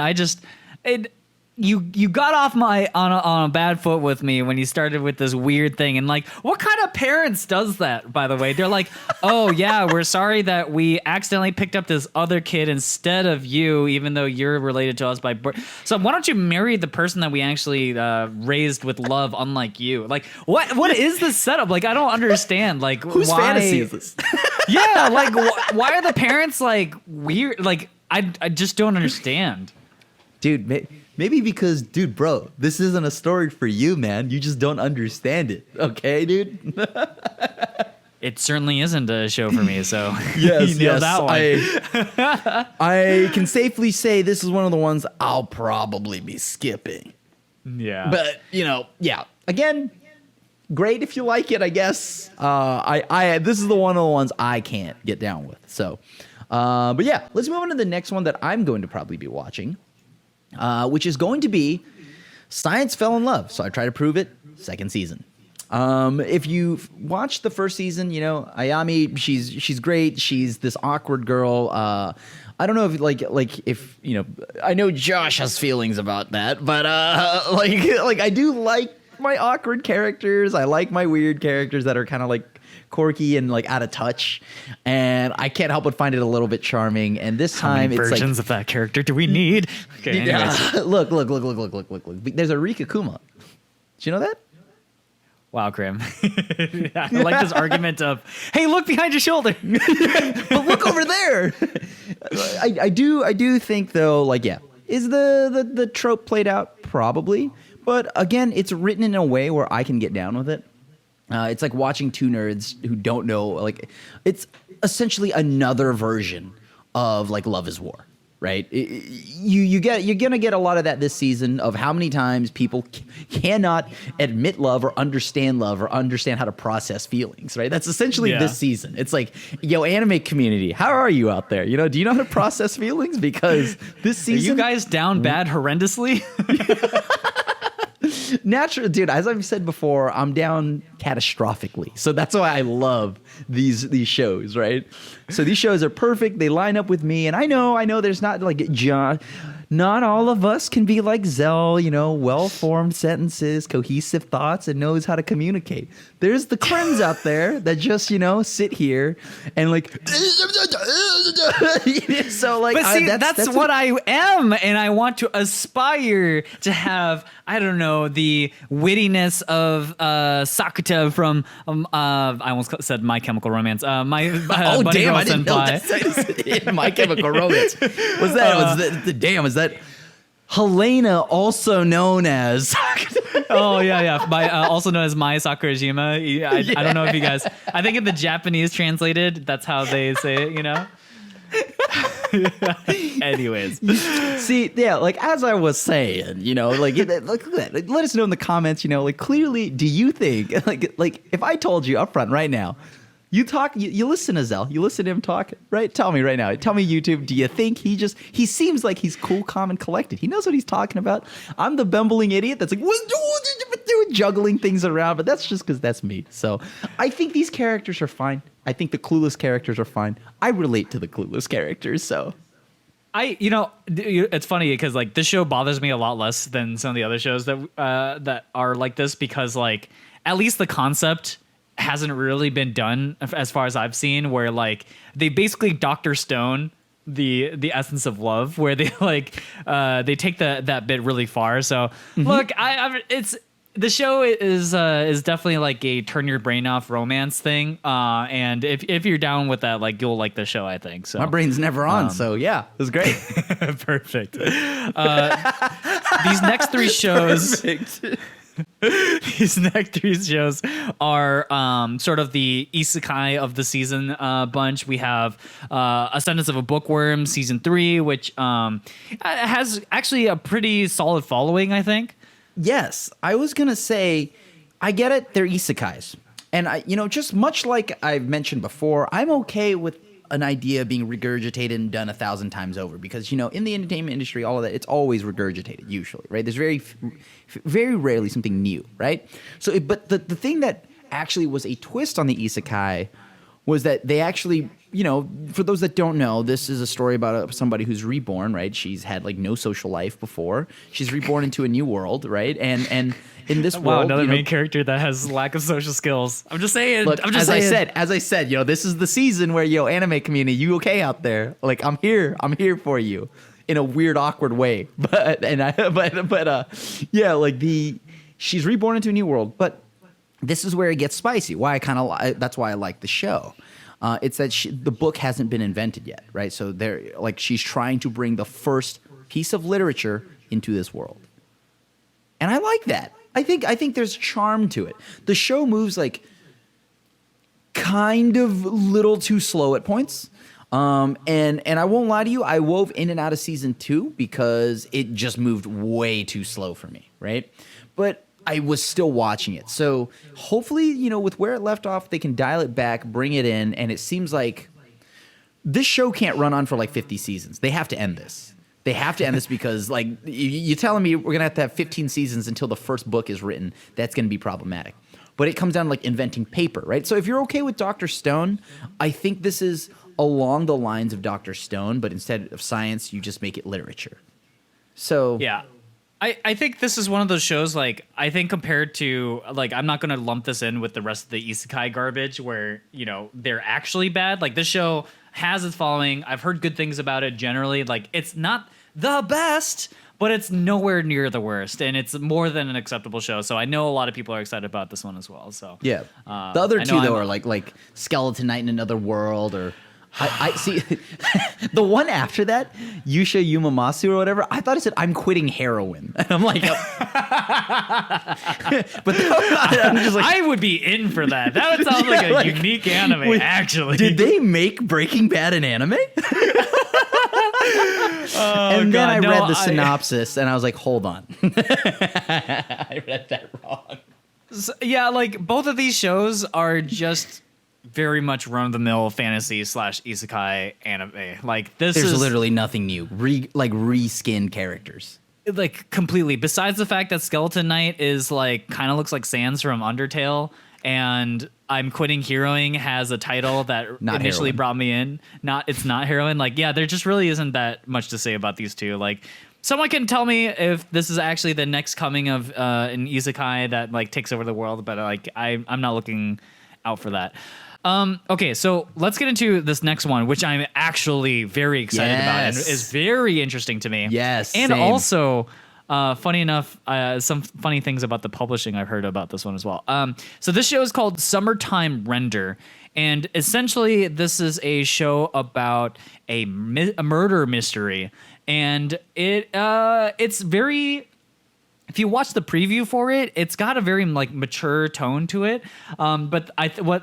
[SPEAKER 1] You got off on a bad foot with me when you started with this weird thing, and like, what kind of parents does that? By the way, they're like, oh yeah, we're sorry that we accidentally picked up this other kid instead of you, even though you're related to us by birth. So why don't you marry the person that we actually raised with love, unlike you? Like, what is this setup? Like, I don't understand. Like,
[SPEAKER 2] whose fantasy is this?
[SPEAKER 1] Yeah, like, why are the parents like weird? Like, I just don't understand,
[SPEAKER 2] dude. Maybe because, dude, bro, this isn't a story for you, man. You just don't understand it. Okay, dude?
[SPEAKER 1] It certainly isn't a show for me, so
[SPEAKER 2] yes,
[SPEAKER 1] you know that one.
[SPEAKER 2] I can safely say this is one of the ones I'll probably be skipping.
[SPEAKER 1] Yeah.
[SPEAKER 2] But, yeah. Again, great if you like it, I guess. This is one of the ones I can't get down with. So, but yeah, let's move on to the next one that I'm going to probably be watching. Which is going to be Science Fell in Love. So I try to prove it. Second season. If you've watched the first season, Ayami, she's great. She's this awkward girl. I don't know if I know Josh has feelings about that, but I do like my awkward characters. I like my weird characters that are kind of like quirky and like out of touch, and I can't help but find it a little bit charming. And this time,
[SPEAKER 1] how many
[SPEAKER 2] it's
[SPEAKER 1] versions of that character do we need? Okay, anyways.
[SPEAKER 2] Look. There's a Rikakuma. Did you know that?
[SPEAKER 1] Wow, Crim. I like this argument of, hey, look behind your shoulder.
[SPEAKER 2] But look over there. I do think though, like, yeah, is the trope played out? Probably, but again, it's written in a way where I can get down with it. It's like watching two nerds who don't know, like, it's essentially another version of like Love is War, right? You're gonna get a lot of that this season of how many times people cannot admit love or understand how to process feelings, right? That's essentially this season. It's like, yo, anime community, how are you out there? Do you know how to process feelings? Because this season,
[SPEAKER 1] are you guys down bad horrendously?
[SPEAKER 2] Natural, dude. As I've said before, I'm down catastrophically, so that's why I love these shows, right? So these shows are perfect. They line up with me, and I know. There's not like John. Not all of us can be like Xell, well-formed sentences, cohesive thoughts, and knows how to communicate. There's the Crims out there that just, sit here and like. So like,
[SPEAKER 1] but see, that's what I am, and I want to aspire to have, I don't know, the wittiness of Sakuta from I almost said My Chemical Romance. My
[SPEAKER 2] oh
[SPEAKER 1] Buddy
[SPEAKER 2] damn!
[SPEAKER 1] Girl
[SPEAKER 2] I didn't know
[SPEAKER 1] Senpai.
[SPEAKER 2] that. My Chemical Romance. Was that Helena, also known as?
[SPEAKER 1] Oh yeah. Also known as Mai Sakurajima. I don't know if you guys. I think in the Japanese translated, that's how they say it. Anyways,
[SPEAKER 2] see, yeah, like as I was saying, let us know in the comments. Clearly, do you think like if I told you up front right now? You listen to Xell. You listen to him talk, right? Tell me right now. Tell me, YouTube, do you think he seems like he's cool, calm, and collected? He knows what he's talking about. I'm the bumbling idiot that's like, juggling things around, but that's just because that's me. So I think these characters are fine. I think the clueless characters are fine. I relate to the clueless characters, so.
[SPEAKER 1] It's funny because like this show bothers me a lot less than some of the other shows that are like this because like at least the concept hasn't really been done as far as I've seen, where like they basically Dr. Stone the essence of love, where they like they take that bit really far. So look, it's the show is definitely like a turn your brain off romance thing, and if you're down with that, like you'll like the show, I think. So
[SPEAKER 2] my brain's never on, so yeah, it was great.
[SPEAKER 1] Perfect. These next three shows. these next three shows are sort of the isekai of the season bunch. We have Ascendance of a Bookworm season 3, which has actually a pretty solid following, I think.
[SPEAKER 2] Yes, I was gonna say, I get it. They're isekais, and just much like I've mentioned before, I'm okay with an idea being regurgitated and done 1,000 times over because in the entertainment industry, all of that, it's always regurgitated usually, right? There's very rarely something new, right? So, but the thing that actually was a twist on the isekai was that they actually, for those that don't know, this is a story about somebody who's reborn, right? She's had like no social life before. She's reborn into a new world, right? And in this world,
[SPEAKER 1] another main character that has lack of social skills. I'm just saying.
[SPEAKER 2] Look, as I said, this is the season where anime community, you okay out there? Like I'm here for you in a weird, awkward way. She's reborn into a new world, but this is where it gets spicy. That's why I like the show. It's that the book hasn't been invented yet, right? So she's trying to bring the first piece of literature into this world, and I like that. I think there's charm to it. The show moves like kind of little too slow at points. And I won't lie to you, I wove in and out of season 2 because it just moved way too slow for me, right? But I was still watching it. So hopefully, with where it left off, they can dial it back, bring it in, and it seems like this show can't run on for like 50 seasons. They have to end this. They have to end this because, like, you're telling me we're going to have 15 seasons until the first book is written. That's going to be problematic. But it comes down to, like, inventing paper, right? So if you're okay with Dr. Stone, I think this is along the lines of Dr. Stone, but instead of science, you just make it literature. So...
[SPEAKER 1] yeah. I think this is one of those shows, like, I think compared to, like, I'm not going to lump this in with the rest of the isekai garbage where, they're actually bad. Like, this show has its following. I've heard good things about it generally. Like, it's not the best, but it's nowhere near the worst. And it's more than an acceptable show. So I know a lot of people are excited about this one as well. So
[SPEAKER 2] yeah. The other two, though, are like Skeleton Knight in Another World or... I see the one after that, Yusha Yumamasu or whatever. I thought it said I'm quitting heroin, and I'm like, but I'm just like,
[SPEAKER 1] I would be in for that. That would sound like a unique anime. Wait, actually,
[SPEAKER 2] did they make Breaking Bad an anime? And then I read the synopsis, and I was like, hold on, I read that wrong.
[SPEAKER 1] So, yeah, like both of these shows are just very much run-of-the-mill fantasy / isekai anime. Like
[SPEAKER 2] there's literally nothing new. Reskinned characters.
[SPEAKER 1] Like completely. Besides the fact that Skeleton Knight is like kind of looks like Sans from Undertale, and I'm Quitting Heroing has a title that
[SPEAKER 2] not
[SPEAKER 1] initially
[SPEAKER 2] heroin.
[SPEAKER 1] brought me in. It's not heroin. Like yeah, there just really isn't that much to say about these two. Like someone can tell me if this is actually the next coming of an isekai that like takes over the world, but like I'm not looking out for that. Okay, so let's get into this next one, which I'm actually very excited about and is very interesting to me.
[SPEAKER 2] Yes,
[SPEAKER 1] and
[SPEAKER 2] same.
[SPEAKER 1] also, funny enough, some funny things about the publishing I've heard about this one as well. So this show is called Summertime Render, and essentially this is a show about a murder mystery, and it's very. If you watch the preview for it, it's got a very like mature tone to it. But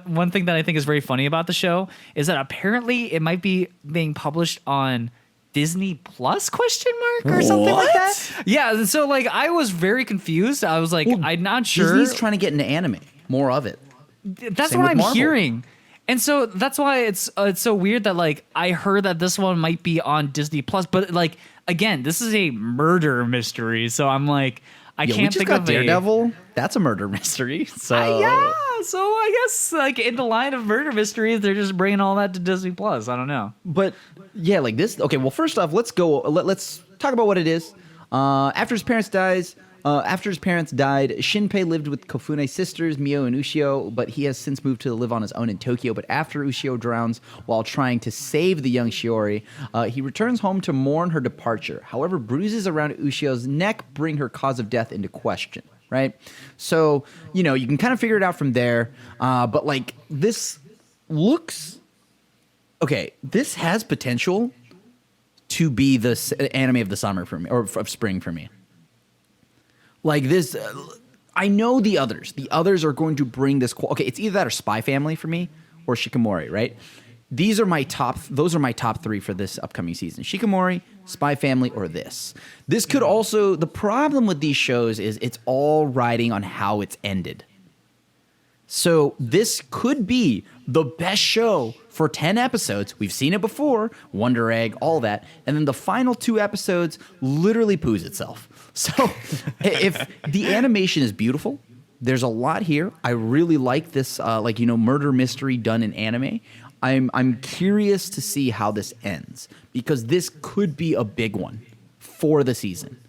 [SPEAKER 1] one thing that I think is very funny about the show is that apparently it might be being published on Disney Plus ? Or something like that. Yeah. So like I was very confused. I was like, I'm not sure.
[SPEAKER 2] Disney's trying to get into anime, more of it.
[SPEAKER 1] That's
[SPEAKER 2] Same
[SPEAKER 1] what
[SPEAKER 2] with
[SPEAKER 1] I'm
[SPEAKER 2] Marvel.
[SPEAKER 1] hearing. And so that's why it's so weird that like I heard that this one might be on Disney Plus, but like again, this is a murder mystery, so I'm like I can't think of
[SPEAKER 2] Daredevil. That's a murder mystery. So
[SPEAKER 1] yeah, so I guess like in the line of murder mysteries, they're just bringing all that to Disney Plus. I don't know,
[SPEAKER 2] but yeah, like this. Okay, well, first off, let's talk about what it is. After his parents died, Shinpei lived with Kofune's sisters, Mio and Ushio, but he has since moved to live on his own in Tokyo. But after Ushio drowns while trying to save the young Shiori, he returns home to mourn her departure. However, bruises around Ushio's neck bring her cause of death into question, right? So, you can kind of figure it out from there. But, like, this looks... Okay, this has potential to be the anime of the summer for me, or of spring for me. Like this, I know the others. The others are going to bring this. Okay, it's either that or Spy Family for me, or Shikimori. Right? Those are my top 3 for this upcoming season: Shikimori, Spy Family, or this. This could also. The problem with these shows is it's all riding on how it's ended. So this could be the best show for 10 episodes. We've seen it before, Wonder Egg, all that. And then the final 2 episodes literally poos itself. So if the animation is beautiful, there's a lot here. I really like this, murder mystery done in anime. I'm curious to see how this ends, because this could be a big one for the season.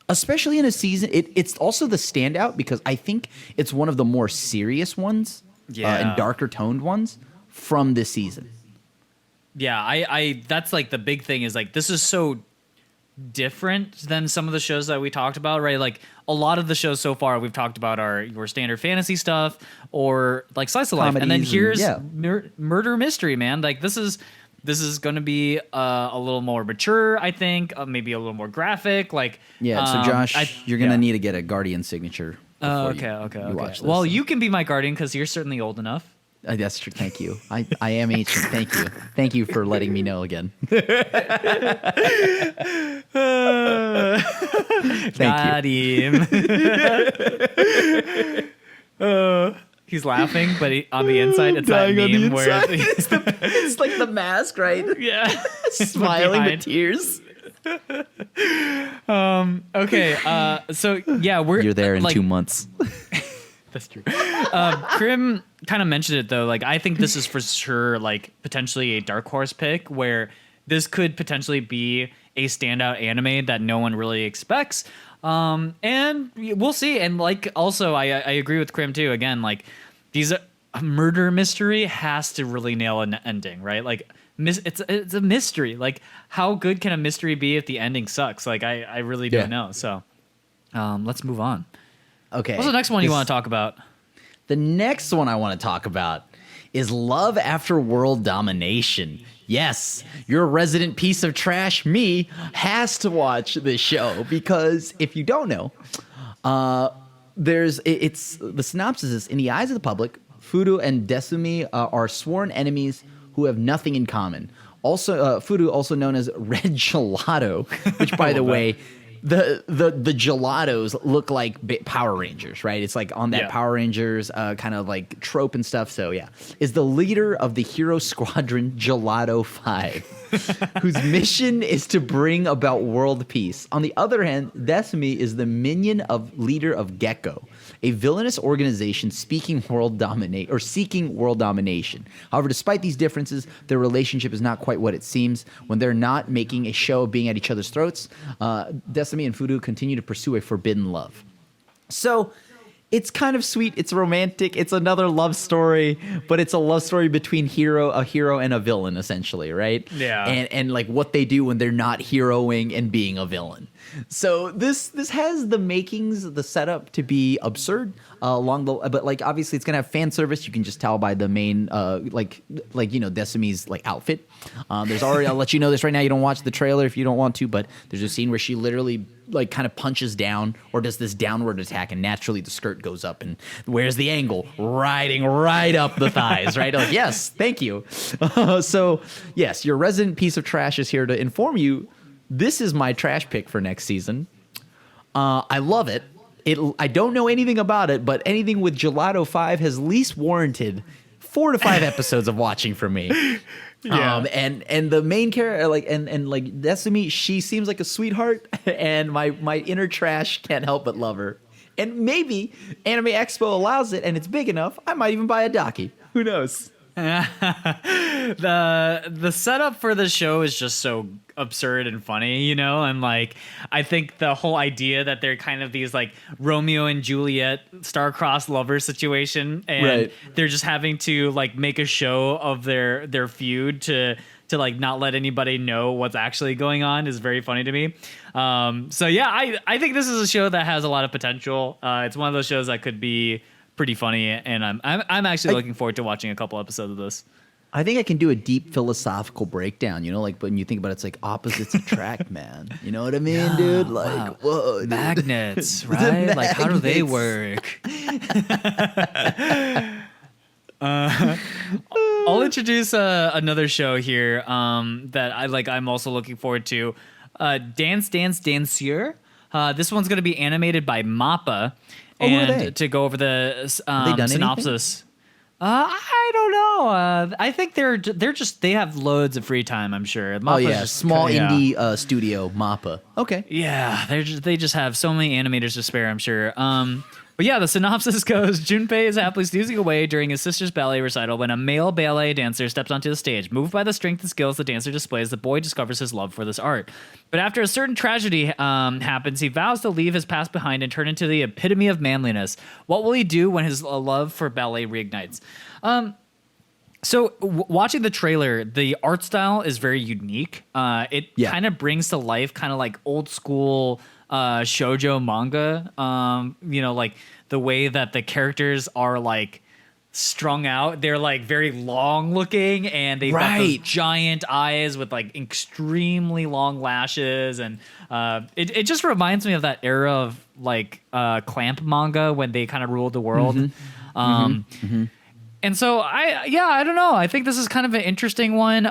[SPEAKER 2] Especially in a season, it's also the standout because I think it's one of the more serious ones and darker toned ones from this season.
[SPEAKER 1] Yeah, I that's like the big thing is like this is so different than some of the shows that we talked about, right? Like a lot of the shows so far we've talked about are your standard fantasy stuff or like slice of life, and then here's murder mystery, man. Like this is going to be a little more mature, I think, maybe a little more graphic. Like,
[SPEAKER 2] so Josh, you're going to need to get a guardian signature.
[SPEAKER 1] Okay. Well, you can be my guardian because you're certainly old enough.
[SPEAKER 2] That's true. Thank you. I am ancient. Thank you. Thank you for letting me know again.
[SPEAKER 1] Got him. He's laughing, but on the inside, it's that meme where
[SPEAKER 2] it's like the mask, right?
[SPEAKER 1] Yeah,
[SPEAKER 2] smiling with tears.
[SPEAKER 1] Okay. So yeah,
[SPEAKER 2] you're there in 2 months.
[SPEAKER 1] That's true. Crim kind of mentioned it though. Like, I think this is for sure, like, potentially a dark horse pick where this could potentially be a standout anime that no one really expects. And we'll see. And like, also, I agree with Crim too. Again, like, a murder mystery has to really nail an ending, right? Like, it's a mystery. Like, how good can a mystery be if the ending sucks? Like, I really don't know. So, let's move on.
[SPEAKER 2] Okay.
[SPEAKER 1] What's the next one you want to talk about?
[SPEAKER 2] The next one I want to talk about is Love After World Domination. Yes, your resident piece of trash, me, has to watch this show because if you don't know, it's the synopsis is: in the eyes of the public, Furu and Desumi are sworn enemies who have nothing in common. Also, Furu, also known as Red Gelato, which, by the way, the gelatos look like Power Rangers, right? It's like on that Power Rangers kind of like trope and stuff. So yeah, is the leader of the hero squadron Gelato 5, whose mission is to bring about world peace. On the other hand, Desumi is the minion of leader of Gecko, a villainous organization seeking world domination. However, despite these differences, their relationship is not quite what it seems. When they're not making a show of being at each other's throats, Desumi and Furu continue to pursue a forbidden love. So it's kind of sweet. It's romantic. It's another love story, but it's a love story between a hero and a villain, essentially, right?
[SPEAKER 1] Yeah.
[SPEAKER 2] And like what they do when they're not heroing and being a villain. So this has the makings, the setup to be absurd but like obviously it's gonna have fan service. You can just tell by the main Desumi's like outfit. There's already, I'll let you know this right now. You don't watch the trailer if you don't want to, but there's a scene where she literally like kind of punches down or does this downward attack, and naturally the skirt goes up. And where's the angle? Riding right up the thighs, right? Like, yes, thank you. So yes, your resident piece of trash is here to inform you. This is my trash pick for next season. I love it. I don't know anything about it, but anything with Gelato 5 has at least warranted 4 to 5 episodes of watching for me.
[SPEAKER 1] Yeah.
[SPEAKER 2] And the main character, like Desumi, she seems like a sweetheart, and my inner trash can't help but love her. And maybe Anime Expo allows it, and it's big enough, I might even buy a Daki. Who knows?
[SPEAKER 1] The setup for the show is just so absurd and funny, and like I think the whole idea that they're kind of these like Romeo and Juliet star-crossed lovers situation, and they're just having to like make a show of their feud to like not let anybody know what's actually going on is very funny to me. So yeah, I think this is a show that has a lot of potential. It's one of those shows that could be pretty funny, and I'm actually looking forward to watching a couple episodes of this.
[SPEAKER 2] I think I can do a deep philosophical breakdown. You know, like when you think about it, it's like opposites attract, man. You know what I mean, dude? Like, whoa, dude.
[SPEAKER 1] Magnets, right? Like, how do they work? I'll introduce another show here that I'm also looking forward to. Danseur. This one's going to be animated by Mappa.
[SPEAKER 2] Oh, who are they?
[SPEAKER 1] To go over the synopsis.
[SPEAKER 2] Anything?
[SPEAKER 1] I don't know. I think they have loads of free time. I'm sure. Mappa's
[SPEAKER 2] small indie studio Mappa. Okay.
[SPEAKER 1] Yeah, they just have so many animators to spare. I'm sure. But yeah, the synopsis goes: Junpei is happily snoozing away during his sister's ballet recital when a male ballet dancer steps onto the stage. Moved by the strength and skills the dancer displays, the boy discovers his love for this art. But after a certain tragedy happens, he vows to leave his past behind and turn into the epitome of manliness. What will he do when his love for ballet reignites? So watching the trailer, the art style is very unique. It kind of brings to life kind of like old school shoujo manga. Like the way that the characters are like strung out. They're like very long looking and they've got those giant eyes with like extremely long lashes. And it just reminds me of that era of like clamp manga when they kind of ruled the world. And so I don't know. I think this is kind of an interesting one.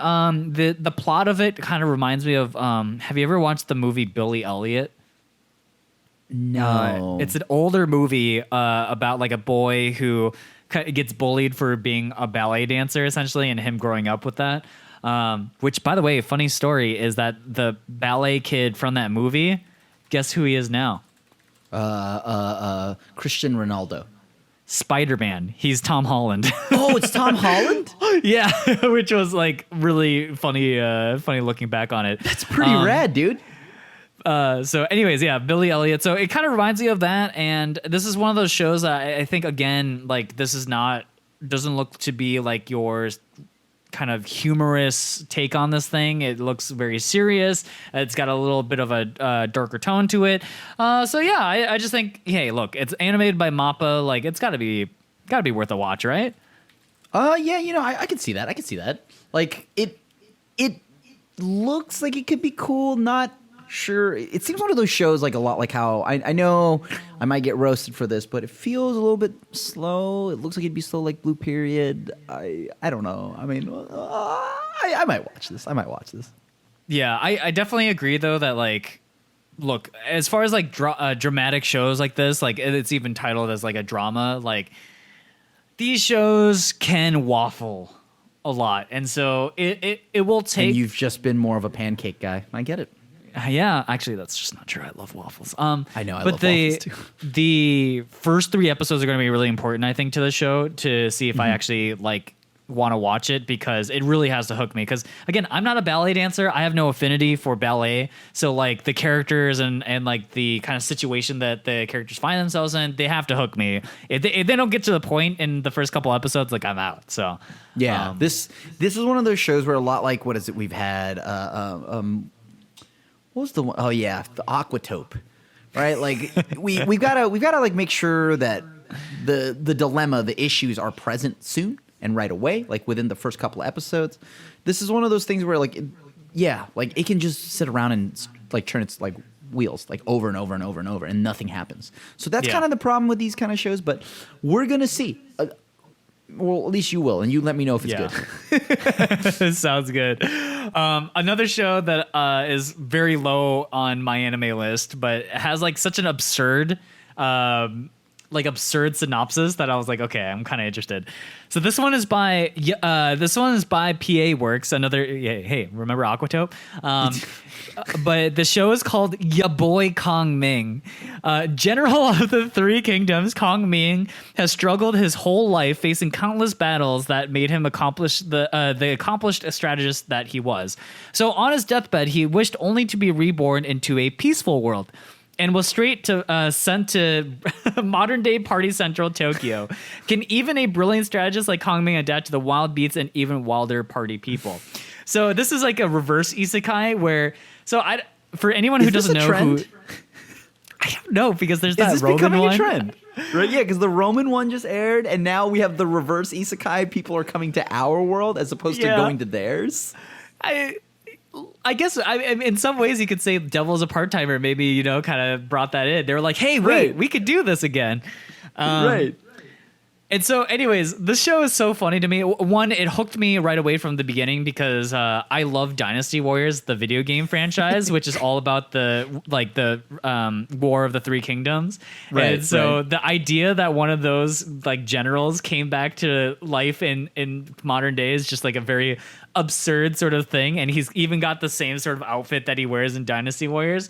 [SPEAKER 1] The plot of it kind of reminds me of, have you ever watched the movie Billy Elliot?
[SPEAKER 2] No.
[SPEAKER 1] It's an older movie about like a boy who gets bullied for being a ballet dancer essentially, and him growing up with that. Which, by the way, funny story is that the ballet kid from that movie, guess who he is now?
[SPEAKER 2] Cristiano Ronaldo.
[SPEAKER 1] Spider-Man. He's Tom Holland.
[SPEAKER 2] Oh, it's Tom Holland?
[SPEAKER 1] Yeah, which was like really funny looking back on it.
[SPEAKER 2] That's pretty rad, dude.
[SPEAKER 1] So anyways, yeah, Billy Elliot. So it kind of reminds me of that. And this is one of those shows that I think, again, like this is doesn't look to be like your kind of humorous take on this thing. It looks very serious. It's got a little bit of a darker tone to it. So yeah, I just think, hey, look, it's animated by Mappa. Like it's gotta be worth a watch, right?
[SPEAKER 2] Yeah, I can see that. I can see that. Like it looks like it could be cool. Not sure. It seems one of those shows like a lot like how I know I might get roasted for this, but it feels a little bit slow. It looks like it'd be slow like Blue Period. I don't know. I mean, I might watch this.
[SPEAKER 1] Yeah, I definitely agree though that like, look, as far as like dramatic shows like this, like it's even titled as like a drama, like these shows can waffle a lot, and so it will take.
[SPEAKER 2] And you've just been more of a pancake guy. I get it.
[SPEAKER 1] Yeah, actually, that's just not true. I love waffles.
[SPEAKER 2] I know, I love waffles too.
[SPEAKER 1] The first 3 episodes are going to be really important, I think, to the show to see if I actually like want to watch it, because it really has to hook me. Because again, I'm not a ballet dancer. I have no affinity for ballet. So like the characters and like the kind of situation that the characters find themselves in, they have to hook me. If they don't get to the point in the first couple episodes, like I'm out. So
[SPEAKER 2] yeah, this is one of those shows where a lot like what is it we've had. What was the one? Oh yeah, the Aquatope, right? Like we've got to like make sure that the dilemma, the issues are present soon and right away, like within the first couple of episodes. This is one of those things where like it can just sit around and like turn its like wheels like over and over and over and over and nothing happens. So that's kind of the problem with these kind of shows. But we're gonna see. Well, at least you will, and you let me know if it's
[SPEAKER 1] good. Sounds good. Another show that is very low on my anime list, but has like such an absurd synopsis that I was like, okay, I'm kind of interested. So this one is by PA Works. Another, hey, remember Aquatope? But the show is called Boy Kongming. General of the 3 kingdoms, Kongming has struggled his whole life, facing countless battles that made him accomplish the accomplished strategist that he was. So on his deathbed, he wished only to be reborn into a peaceful world, and was straight to sent to modern-day Party Central Tokyo. Can even a brilliant strategist like Kongming adapt to the wild beats and even wilder party people? So this is like a reverse isekai where... So for anyone who doesn't know who... I don't know, because there's
[SPEAKER 2] Is
[SPEAKER 1] that
[SPEAKER 2] this
[SPEAKER 1] Roman
[SPEAKER 2] becoming
[SPEAKER 1] one.
[SPEAKER 2] a trend? Right, yeah, because the Roman one just aired, and now we have the reverse isekai. People are coming to our world as opposed to
[SPEAKER 1] Yeah.
[SPEAKER 2] going to theirs.
[SPEAKER 1] I guess in some ways you could say Devil's a part-timer maybe, kind of brought that in. They were like, hey, wait,
[SPEAKER 2] Right.
[SPEAKER 1] we could do this again.
[SPEAKER 2] Right.
[SPEAKER 1] And so, anyways, this show is so funny to me. One, it hooked me right away from the beginning because I love Dynasty Warriors, the video game franchise, which is all about the War of the Three Kingdoms.
[SPEAKER 2] Right,
[SPEAKER 1] And so
[SPEAKER 2] right.
[SPEAKER 1] the idea that one of those like generals came back to life in modern day is just like a very absurd sort of thing. And he's even got the same sort of outfit that he wears in Dynasty Warriors.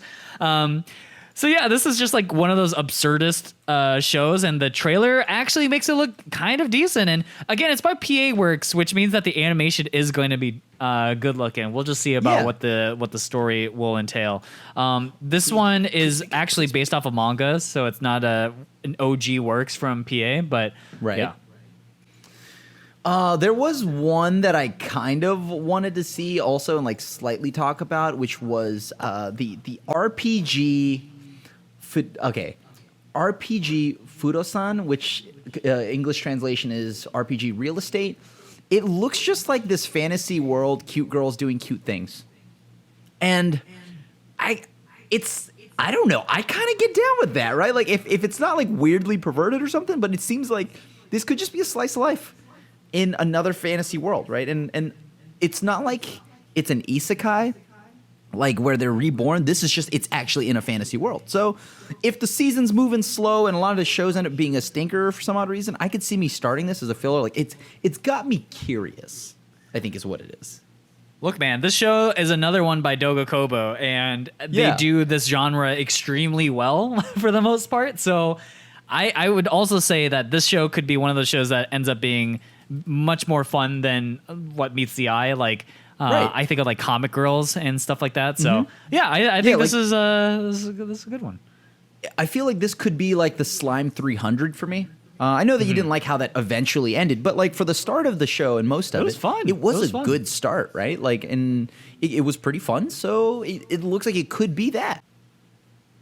[SPEAKER 1] So yeah, this is just like one of those absurdist shows, and the trailer actually makes it look kind of decent. And again, it's by PA Works, which means that the animation is going to be good looking. We'll just see about what the story will entail. This one is actually based off a manga, so it's not an OG works from PA, but
[SPEAKER 2] Right.
[SPEAKER 1] yeah.
[SPEAKER 2] There was one that I kind of wanted to see also and like slightly talk about, which was the RPG. RPG Fudosan, which English translation is RPG Real Estate. It looks just like this fantasy world, cute girls doing cute things, and I don't know. I kind of get down with that, right? Like if it's not like weirdly perverted or something, but it seems like this could just be a slice of life in another fantasy world, right? And it's not like it's an isekai, like where they're reborn. This is just, it's actually in a fantasy world. So if the season's moving slow and a lot of the shows end up being a stinker for some odd reason, I could see me starting this as a filler. Like it's got me curious, I think is what it is.
[SPEAKER 1] Look, man, this show is another one by Doga Kobo, and they do this genre extremely well for the most part. So I would also say that this show could be one of those shows that ends up being much more fun than what meets the eye. Like,
[SPEAKER 2] Right.
[SPEAKER 1] I think of like Comic Girls and stuff like that. So yeah, I think this is a good one.
[SPEAKER 2] I feel like this could be like the Slime 300 for me. I know that you didn't like how that eventually ended, but like for the start of the show and most of it,
[SPEAKER 1] was fun.
[SPEAKER 2] It was
[SPEAKER 1] It was
[SPEAKER 2] a
[SPEAKER 1] fun.
[SPEAKER 2] good start, right? Like, and it was pretty fun. So it looks like it could be that.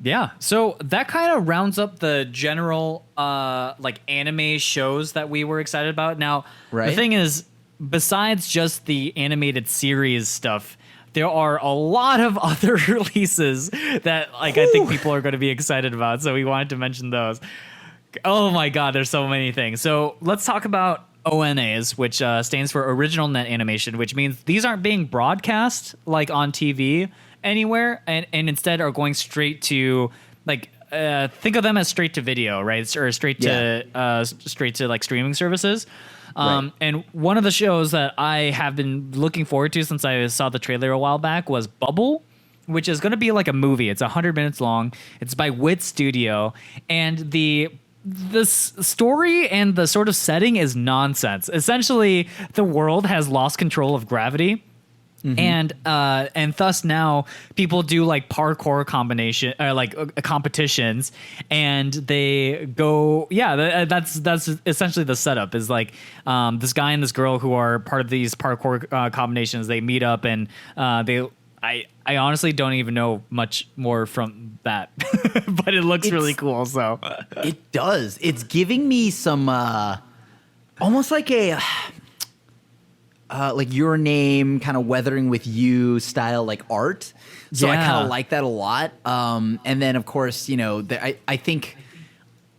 [SPEAKER 1] Yeah, so that kind of rounds up the general like anime shows that we were excited about. Now, the
[SPEAKER 2] Right.
[SPEAKER 1] thing is, besides just the animated series stuff, there are a lot of other releases that like I think people are going to be excited about. So we wanted to mention those. Oh my God, there's so many things. So let's talk about ONAs, which stands for Original Net Animation, which means these aren't being broadcast like on TV anywhere, and instead are going straight to like think of them as straight to video, right? Or straight to like streaming services.
[SPEAKER 2] Right.
[SPEAKER 1] And one of the shows that I have been looking forward to since I saw the trailer a while back was Bubble, which is going to be like a movie. It's 100 minutes long. It's by Wit Studio, and the story and the sort of setting is nonsense. Essentially, the world has lost control of gravity. And thus now people do like parkour competitions, and they go that's essentially the setup is like this guy and this girl who are part of these parkour combinations. They meet up and I honestly don't even know much more from that, but it looks really cool. So
[SPEAKER 2] It does. It's giving me some almost like a like Your Name, kind of Weathering with You style, like art. So I kind of like that a lot. And then of course, I think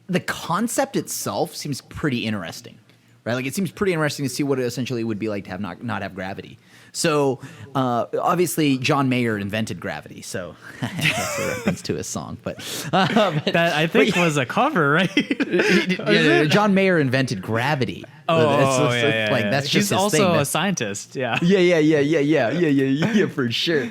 [SPEAKER 2] the concept itself seems pretty interesting, right? Like it seems pretty interesting to see what it essentially would be like to have not have gravity. So obviously John Mayer invented gravity, so that's a reference to his song. But
[SPEAKER 1] that I think was a cover, right?
[SPEAKER 2] John Mayer invented gravity. That's just
[SPEAKER 1] He's
[SPEAKER 2] his
[SPEAKER 1] also
[SPEAKER 2] thing.
[SPEAKER 1] a scientist. Yeah.
[SPEAKER 2] Yeah, for sure.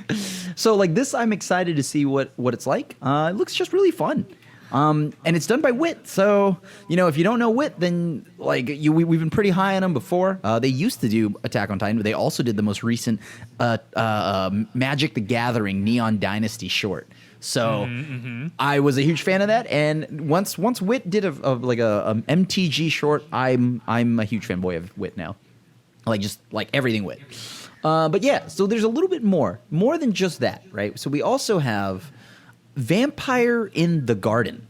[SPEAKER 2] So like this, I'm excited to see what it's like. It looks just really fun. And it's done by Wit. So, if you don't know Wit, then like we've been pretty high on them before. They used to do Attack on Titan, but they also did the most recent Magic the Gathering Neon Dynasty short. So I was a huge fan of that. And once Wit did a MTG short, I'm a huge fanboy of Wit now. Just everything Wit. But yeah, so there's a little bit more than just that, right? So we also have Vampire in the Garden.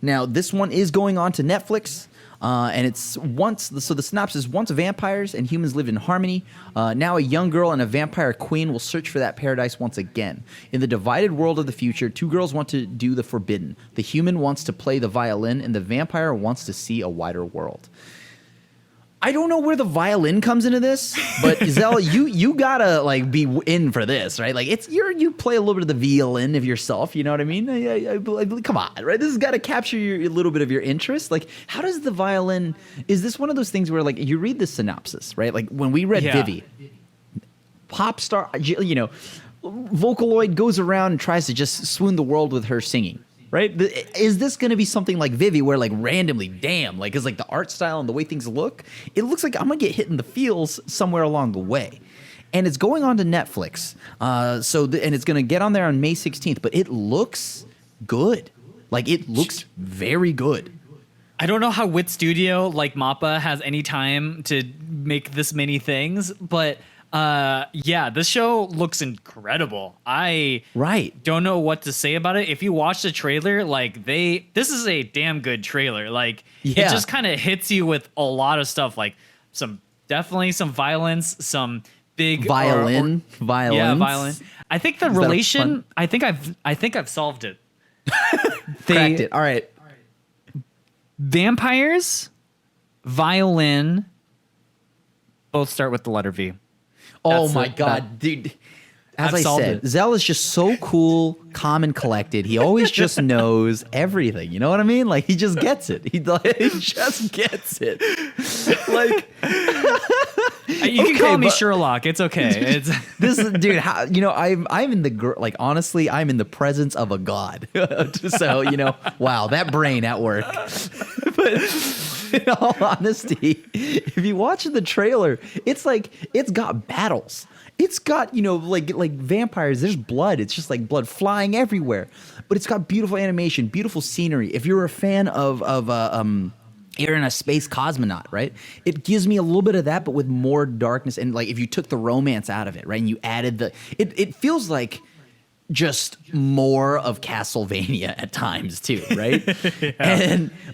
[SPEAKER 2] Now, this one is going on to Netflix. And so the synopsis: once vampires and humans lived in harmony, now a young girl and a vampire queen will search for that paradise once again. In the divided world of the future, two girls want to do the forbidden. The human wants to play the violin, and the vampire wants to see a wider world. I don't know where the violin comes into this, but Xell, you gotta like be in for this, right? Like you play a little bit of the violin of yourself, you know what I mean? Come on, right? This has got to capture a little bit of your interest. Like, how does the violin? Is this one of those things where like you read the synopsis, right? Like when we read Vivy, pop star, Vocaloid goes around and tries to just swoon the world with her singing. Right? Is this going to be something like Vivy where like randomly, damn, like is like the art style and the way things look, it looks like I'm going to get hit in the feels somewhere along the way. And it's going on to Netflix. And it's going to get on there on May 16th, but it looks good. Like it looks very good.
[SPEAKER 1] I don't know how Wit Studio like Mappa has any time to make this many things, but this show looks incredible. I don't know what to say about it. If you watch the trailer, like this is a damn good trailer. Like it just kind of hits you with a lot of stuff, like definitely some violence, some big
[SPEAKER 2] violence.
[SPEAKER 1] Yeah, violence. I think the relation. I think I've solved it.
[SPEAKER 2] Cracked it. All right.
[SPEAKER 1] Vampires, violin, both start with the letter V.
[SPEAKER 2] Oh my God, dude. As I said, Xell is just so cool, calm, and collected. He always just knows everything. You know what I mean? Like, he just gets it. He just gets it. Like,
[SPEAKER 1] you can call me Sherlock. It's okay.
[SPEAKER 2] This dude. I'm in the like. Honestly, I'm in the presence of a god. So wow, that brain at work. But in all honesty, if you watch the trailer, it's like it's got battles. It's got, like vampires. There's blood. It's just like blood flying everywhere. But it's got beautiful animation, beautiful scenery. If you're a fan of you're in a space cosmonaut, right? It gives me a little bit of that, but with more darkness. And like if you took the romance out of it, right, and you added it feels like just more of Castlevania at times too, right?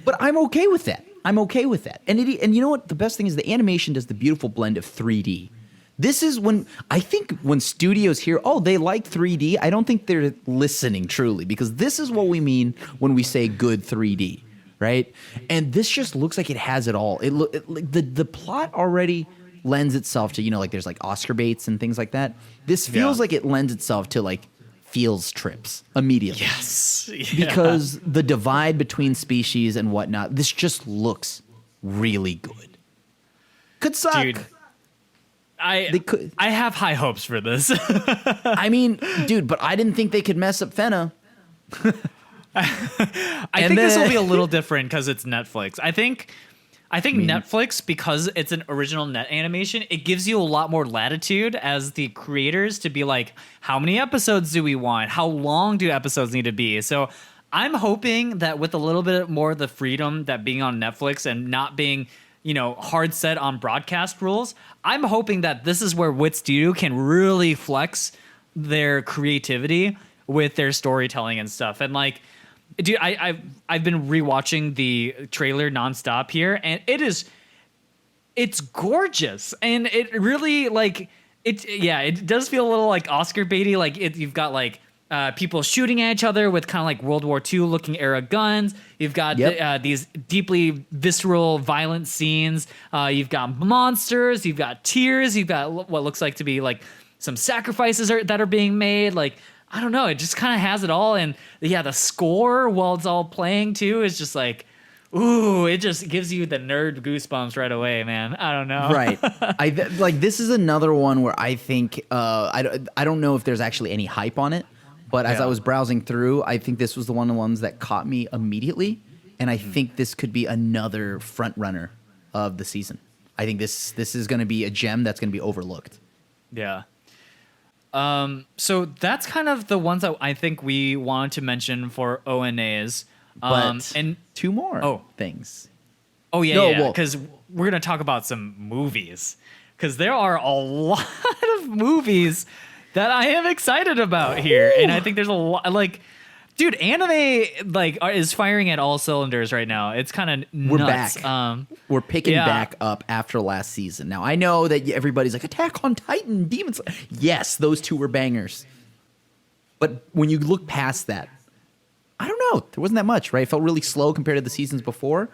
[SPEAKER 2] But I'm okay with that. And you know what? The best thing is the animation does the beautiful blend of 3D. This is when studios hear, oh, they like 3D, I don't think they're listening truly, because this is what we mean when we say good 3D, right? And this just looks like it has it all. The plot already lends itself to, like there's like Oscar baits and things like that. This feels like it lends itself to like feels trips immediately.
[SPEAKER 1] Yes. Yeah.
[SPEAKER 2] Because the divide between species and whatnot, this just looks really good. Could suck.
[SPEAKER 1] Dude. I have high hopes for this.
[SPEAKER 2] I mean, dude, but I didn't think they could mess up Fena.
[SPEAKER 1] I think this will be a little different because it's Netflix. I think Netflix, because it's an original net animation, it gives you a lot more latitude as the creators to be like, how many episodes do we want? How long do episodes need to be? So I'm hoping that with a little bit more of the freedom that being on Netflix and not being hard set on broadcast rules, I'm hoping that this is where Wit Studio can really flex their creativity with their storytelling and stuff. And like, dude, I've been rewatching the trailer nonstop here, and it's gorgeous, and it really like it does feel a little like Oscar baity. Like you've got like people shooting at each other with kind of like World War II looking era guns. You've got these deeply visceral, violent scenes. You've got monsters. You've got tears. You've got what looks like to be like some sacrifices that are being made. Like, I don't know. It just kind of has it all. And the score while it's all playing too is just like, ooh, it just gives you the nerd goosebumps right away, man. I don't know.
[SPEAKER 2] Right. This is another one where I think I don't know if there's actually any hype on it. But as I was browsing through, I think this was the one of the ones that caught me immediately, and I think this could be another front runner of the season. I think this is going to be a gem that's going to be overlooked.
[SPEAKER 1] Yeah. So that's kind of the ones that I think we wanted to mention for ONAs.
[SPEAKER 2] But
[SPEAKER 1] and
[SPEAKER 2] two more things.
[SPEAKER 1] Oh yeah, because we're going to talk about some movies, because there are a lot of movies that I am excited about here. And I think there's a lot, like, Dude, anime is firing at all cylinders right now. It's kind of nuts.
[SPEAKER 2] We're back. We're picking back up after last season. Now I know that everybody's like Attack on Titan, Demon Slayer. Yes, those two were bangers. But when you look past that, I don't know. There wasn't that much, right? It felt really slow compared to the seasons before.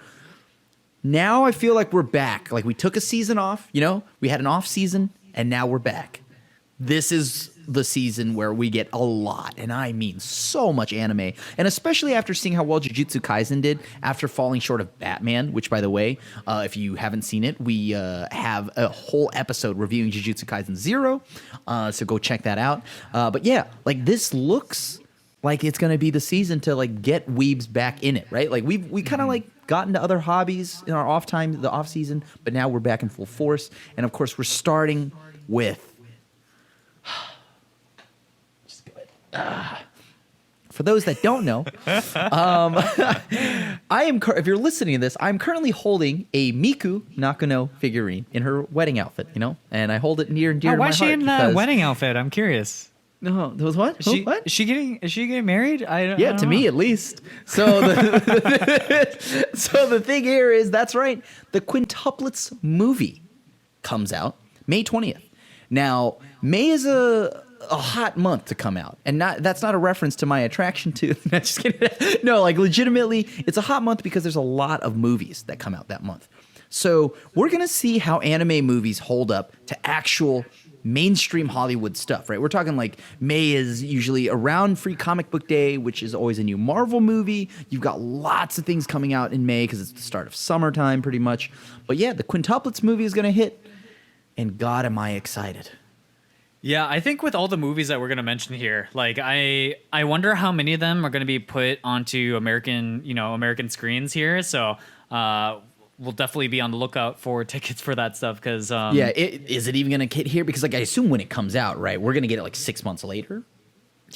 [SPEAKER 2] Now I feel like we're back. Like we took a season off. We had an off season, and now we're back. This is the season where we get a lot, and I mean so much anime, and especially after seeing how well Jujutsu Kaisen did after falling short of Batman, which, by the way, if you haven't seen it, we have a whole episode reviewing Jujutsu Kaisen 0, so go check that out. But yeah, this looks like it's going to be the season to get weebs back in it, right? We kind of got into other hobbies in our off time, the off season, but now we're back in full force, and of course we're starting with for those that don't know, if you're listening to this, I'm currently holding a Miku Nakano figurine in her wedding outfit, and I hold it near and dear to my heart.
[SPEAKER 1] Why is she in that wedding outfit? I'm curious.
[SPEAKER 2] No, there was what? What?
[SPEAKER 1] Is she getting married? I don't
[SPEAKER 2] to
[SPEAKER 1] know.
[SPEAKER 2] me at least. So the thing here is, that's right, the Quintuplets movie comes out May 20th. Now, May is a hot month to come out, and that's not a reference to my attraction to. Just kidding. No, legitimately, it's a hot month because there's a lot of movies that come out that month. So we're gonna see how anime movies hold up to actual mainstream Hollywood stuff, right? We're talking May is usually around Free Comic Book Day, which is always a new Marvel movie. You've got lots of things coming out in May because it's the start of summertime, pretty much. But yeah, the Quintuplets movie is gonna hit, and God, am I excited.
[SPEAKER 1] Yeah, I think with all the movies that we're going to mention here, I wonder how many of them are going to be put onto American screens here. So we'll definitely be on the lookout for tickets for that stuff. Because
[SPEAKER 2] is it even going to hit here? Because I assume when it comes out, right, we're going to get it 6 months later.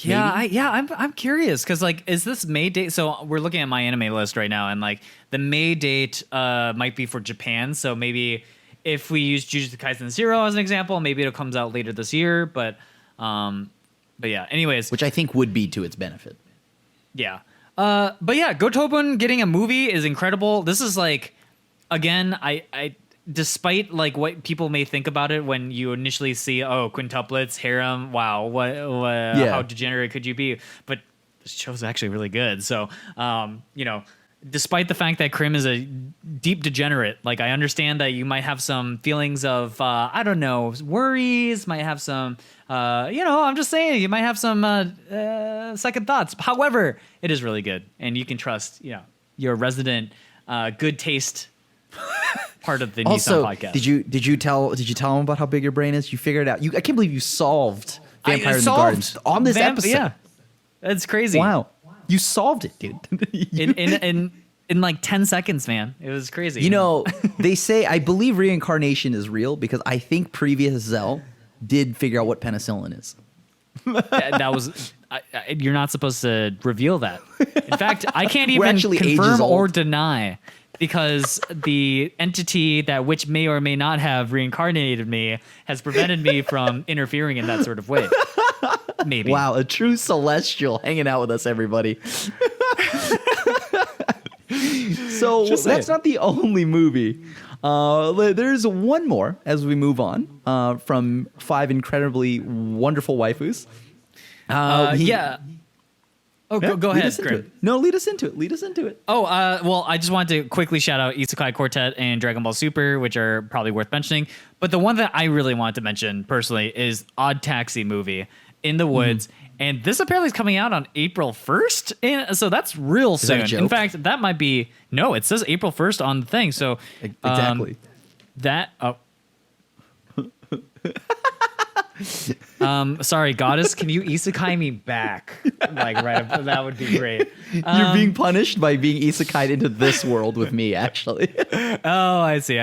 [SPEAKER 1] I'm curious because is this May date? So we're looking at my anime list right now, and the May date might be for Japan. So maybe, if we use Jujutsu Kaisen 0 as an example, maybe it comes out later this year. But yeah. Anyways,
[SPEAKER 2] which I think would be to its benefit.
[SPEAKER 1] Yeah. But yeah, Gotobun getting a movie is incredible. This is again, I despite what people may think about it when you initially see quintuplets, harem, wow, what how degenerate could you be? But this show's actually really good. So despite the fact that Crim is a deep degenerate, I understand that you might have some feelings of, I don't know, worries, might have some, I'm just saying, you might have some second thoughts. However, it is really good, and you can trust, your resident good taste part of the
[SPEAKER 2] also,
[SPEAKER 1] Nii-San podcast.
[SPEAKER 2] Did you tell him about how big your brain is? You figured it out. I can't believe you solved Vampire in the Garden on this episode.
[SPEAKER 1] Yeah, that's crazy.
[SPEAKER 2] Wow. You solved it, dude.
[SPEAKER 1] in 10 seconds, man. It was crazy.
[SPEAKER 2] They say, I believe reincarnation is real because I think previous Xell did figure out what penicillin is.
[SPEAKER 1] That was... you're not supposed to reveal that. In fact, I can't even
[SPEAKER 2] actually
[SPEAKER 1] confirm or deny because the entity which may or may not have reincarnated me has prevented me from interfering in that sort of way. Maybe.
[SPEAKER 2] Wow, a true celestial hanging out with us, everybody. So that's not the only movie. There's one more as we move on from 5 incredibly wonderful waifus.
[SPEAKER 1] Yeah. Oh, go ahead, Grim.
[SPEAKER 2] No, lead us into it.
[SPEAKER 1] Oh, well, I just wanted to quickly shout out Isekai Quartet and Dragon Ball Super, which are probably worth mentioning. But the one that I really wanted to mention personally is Odd Taxi movie in the woods. And this apparently is coming out on April 1st. And so that's real soon.
[SPEAKER 2] That a joke?
[SPEAKER 1] In fact, that might be... No, it says April 1st on the thing. So
[SPEAKER 2] exactly.
[SPEAKER 1] Sorry, goddess, can you isekai me back? That would be great.
[SPEAKER 2] You're being punished by being isekai'd into this world with me, actually.
[SPEAKER 1] Oh, I see.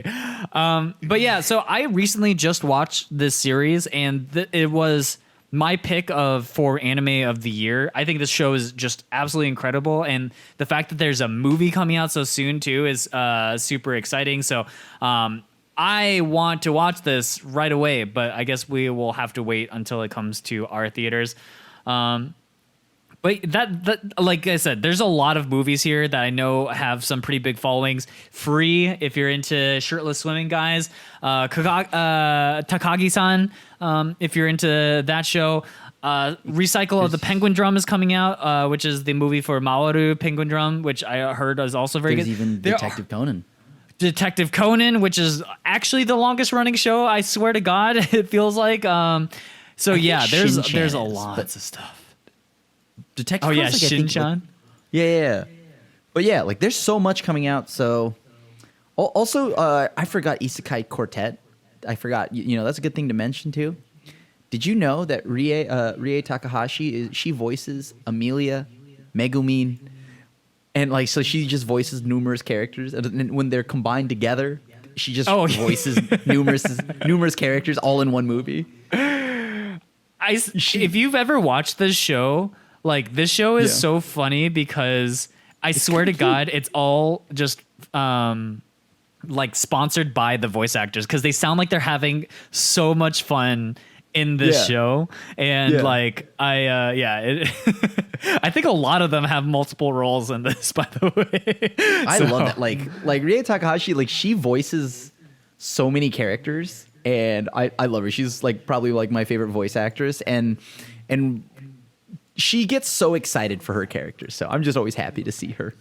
[SPEAKER 1] But yeah, so I recently just watched this series, and it was my pick for anime of the year. I think this show is just absolutely incredible, and the fact that there's a movie coming out so soon too is super exciting. So I want to watch this right away, but I guess we will have to wait until it comes to our theaters. But But that, like I said, there's a lot of movies here that I know have some pretty big followings. Free, if you're into shirtless swimming guys. Takagi-san, if you're into that show. Recycle of the Penguin Drum is coming out, which is the movie for Mawaru Penguin Drum, which I heard is also very
[SPEAKER 2] There's
[SPEAKER 1] good.
[SPEAKER 2] even Detective Conan.
[SPEAKER 1] Detective Conan, which is actually the longest running show. I swear to God, it feels like. So yeah, there's a lot of stuff.
[SPEAKER 2] Detective.
[SPEAKER 1] Oh yeah,
[SPEAKER 2] Conan's, like, I think,
[SPEAKER 1] Shin-chan.
[SPEAKER 2] Yeah. But yeah, like there's so much coming out. So also, I forgot Isekai Quartet. I forgot. You know, that's a good thing to mention too. Did you know that Rie Takahashi she voices Amelia, Megumin, and like so she just voices numerous characters, and when they're combined together, she just voices numerous characters all in one movie.
[SPEAKER 1] If you've ever watched this show, like this show is so funny because I swear to God, it's all just like sponsored by the voice actors because they sound like they're having so much fun in this show. And like I think a lot of them have multiple roles in this, by the way.
[SPEAKER 2] I love that. Like Rie Takahashi, like she voices so many characters, and I love her. She's like probably like my favorite voice actress, and she gets so excited for her characters. So I'm just always happy to see her.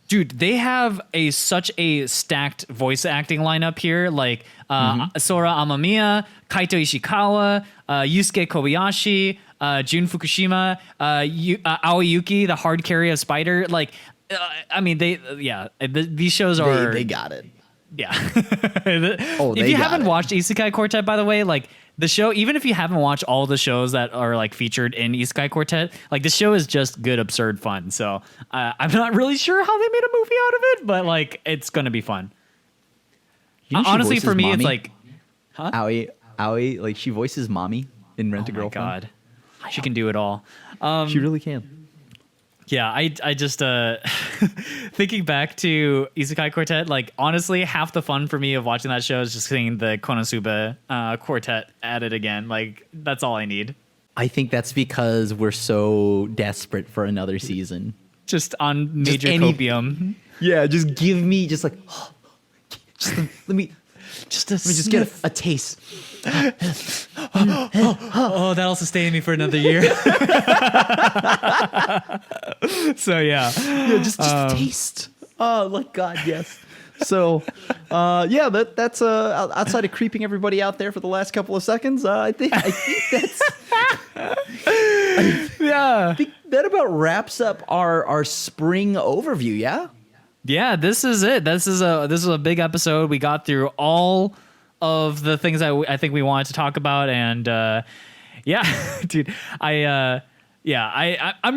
[SPEAKER 1] Dude, they have such a stacked voice acting lineup here, like Sora Amamiya, Kaito Ishikawa, Yusuke Kobayashi, Jun Fukushima, Aoi Yuki, the hard carry of Spider. Like, I mean, these shows are...
[SPEAKER 2] They got it.
[SPEAKER 1] Yeah. If you haven't watched Isekai Quartet, by the way, like the show, even if you haven't watched all the shows that are like featured in Isekai Quartet, like the show is just good, absurd fun. So I'm not really sure how they made a movie out of it, but like it's going to be fun.
[SPEAKER 2] You know
[SPEAKER 1] honestly, for me,
[SPEAKER 2] mommy?
[SPEAKER 1] it's like,
[SPEAKER 2] Aoi, like she voices mommy in Rent a Girlfriend.
[SPEAKER 1] Oh my God. She can do it all.
[SPEAKER 2] She really can.
[SPEAKER 1] Yeah, I just thinking back to Isekai Quartet, like honestly, half the fun for me of watching that show is just seeing the Konosuba quartet added again. Like that's all I need.
[SPEAKER 2] I think that's because we're so desperate for another season.
[SPEAKER 1] Just on major copium.
[SPEAKER 2] Yeah, just give me let me get a taste.
[SPEAKER 1] Oh, that'll sustain me for another year. So yeah,
[SPEAKER 2] just a taste. Oh, like God, yes. So, that's outside of creeping everybody out there for the last couple of seconds. I think that's. I think that about wraps up our spring overview. Yeah.
[SPEAKER 1] Yeah, this is it. This is a big episode. We got through all of the things I think we wanted to talk about, and dude, I'm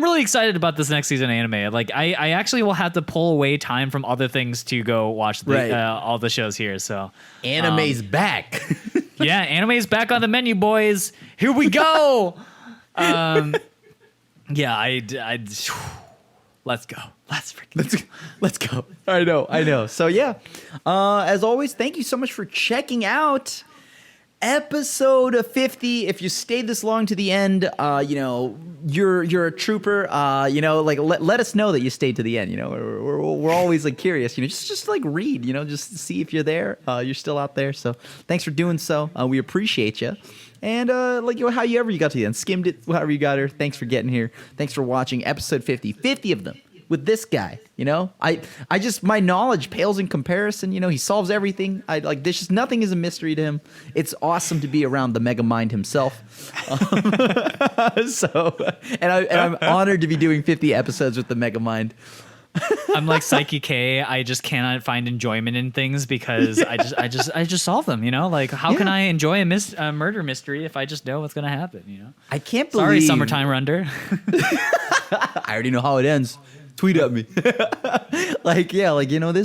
[SPEAKER 1] really excited about this next season of anime. Like, I actually will have to pull away time from other things to go watch all the shows here. So
[SPEAKER 2] anime's back.
[SPEAKER 1] Yeah, anime's back on the menu, boys. Here we go. Let's go.
[SPEAKER 2] Let's go. I know. So yeah, as always, thank you so much for checking out episode 50. If you stayed this long to the end, you're a trooper. Like let us know that you stayed to the end. We're always like curious. Just like read. Just to see if you're there. You're still out there. So thanks for doing so. We appreciate you. And however you got to the end, skimmed it, however you got here. Thanks for getting here. Thanks for watching episode 50. 50 of them with this guy. I just, my knowledge pales in comparison. He solves everything. There's just nothing is a mystery to him. It's awesome to be around the mega mind himself. I'm honored to be doing 50 episodes with the mega mind.
[SPEAKER 1] I'm like Psyche K. I just cannot find enjoyment in things because I just solve them. Like how can I enjoy a murder mystery if I just know what's gonna happen?
[SPEAKER 2] I can't believe.
[SPEAKER 1] Sorry, Summertime Render.
[SPEAKER 2] I already know how it ends. Tweet at me. This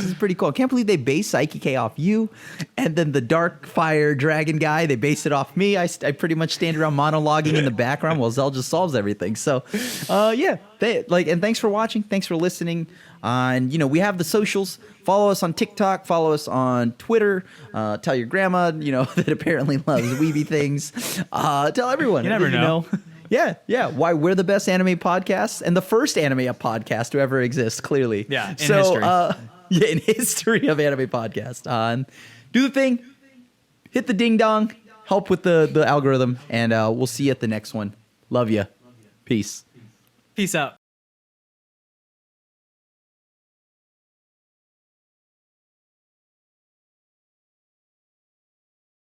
[SPEAKER 2] is pretty cool. I can't believe they base Psyche K off you, and then the Dark Fire Dragon guy, they base it off me. I pretty much stand around monologuing in the background while Xell just solves everything. So, and thanks for watching. Thanks for listening. And we have the socials. Follow us on TikTok. Follow us on Twitter. Tell your grandma, that apparently loves weeby things. Tell everyone.
[SPEAKER 1] You never know.
[SPEAKER 2] Yeah. Why we're the best anime podcast and the first anime podcast to ever exist, clearly.
[SPEAKER 1] Yeah, in history.
[SPEAKER 2] In history of anime podcast. Do the thing, hit the ding dong, help with the algorithm, and we'll see you at the next one. Love you. Peace.
[SPEAKER 1] Peace out.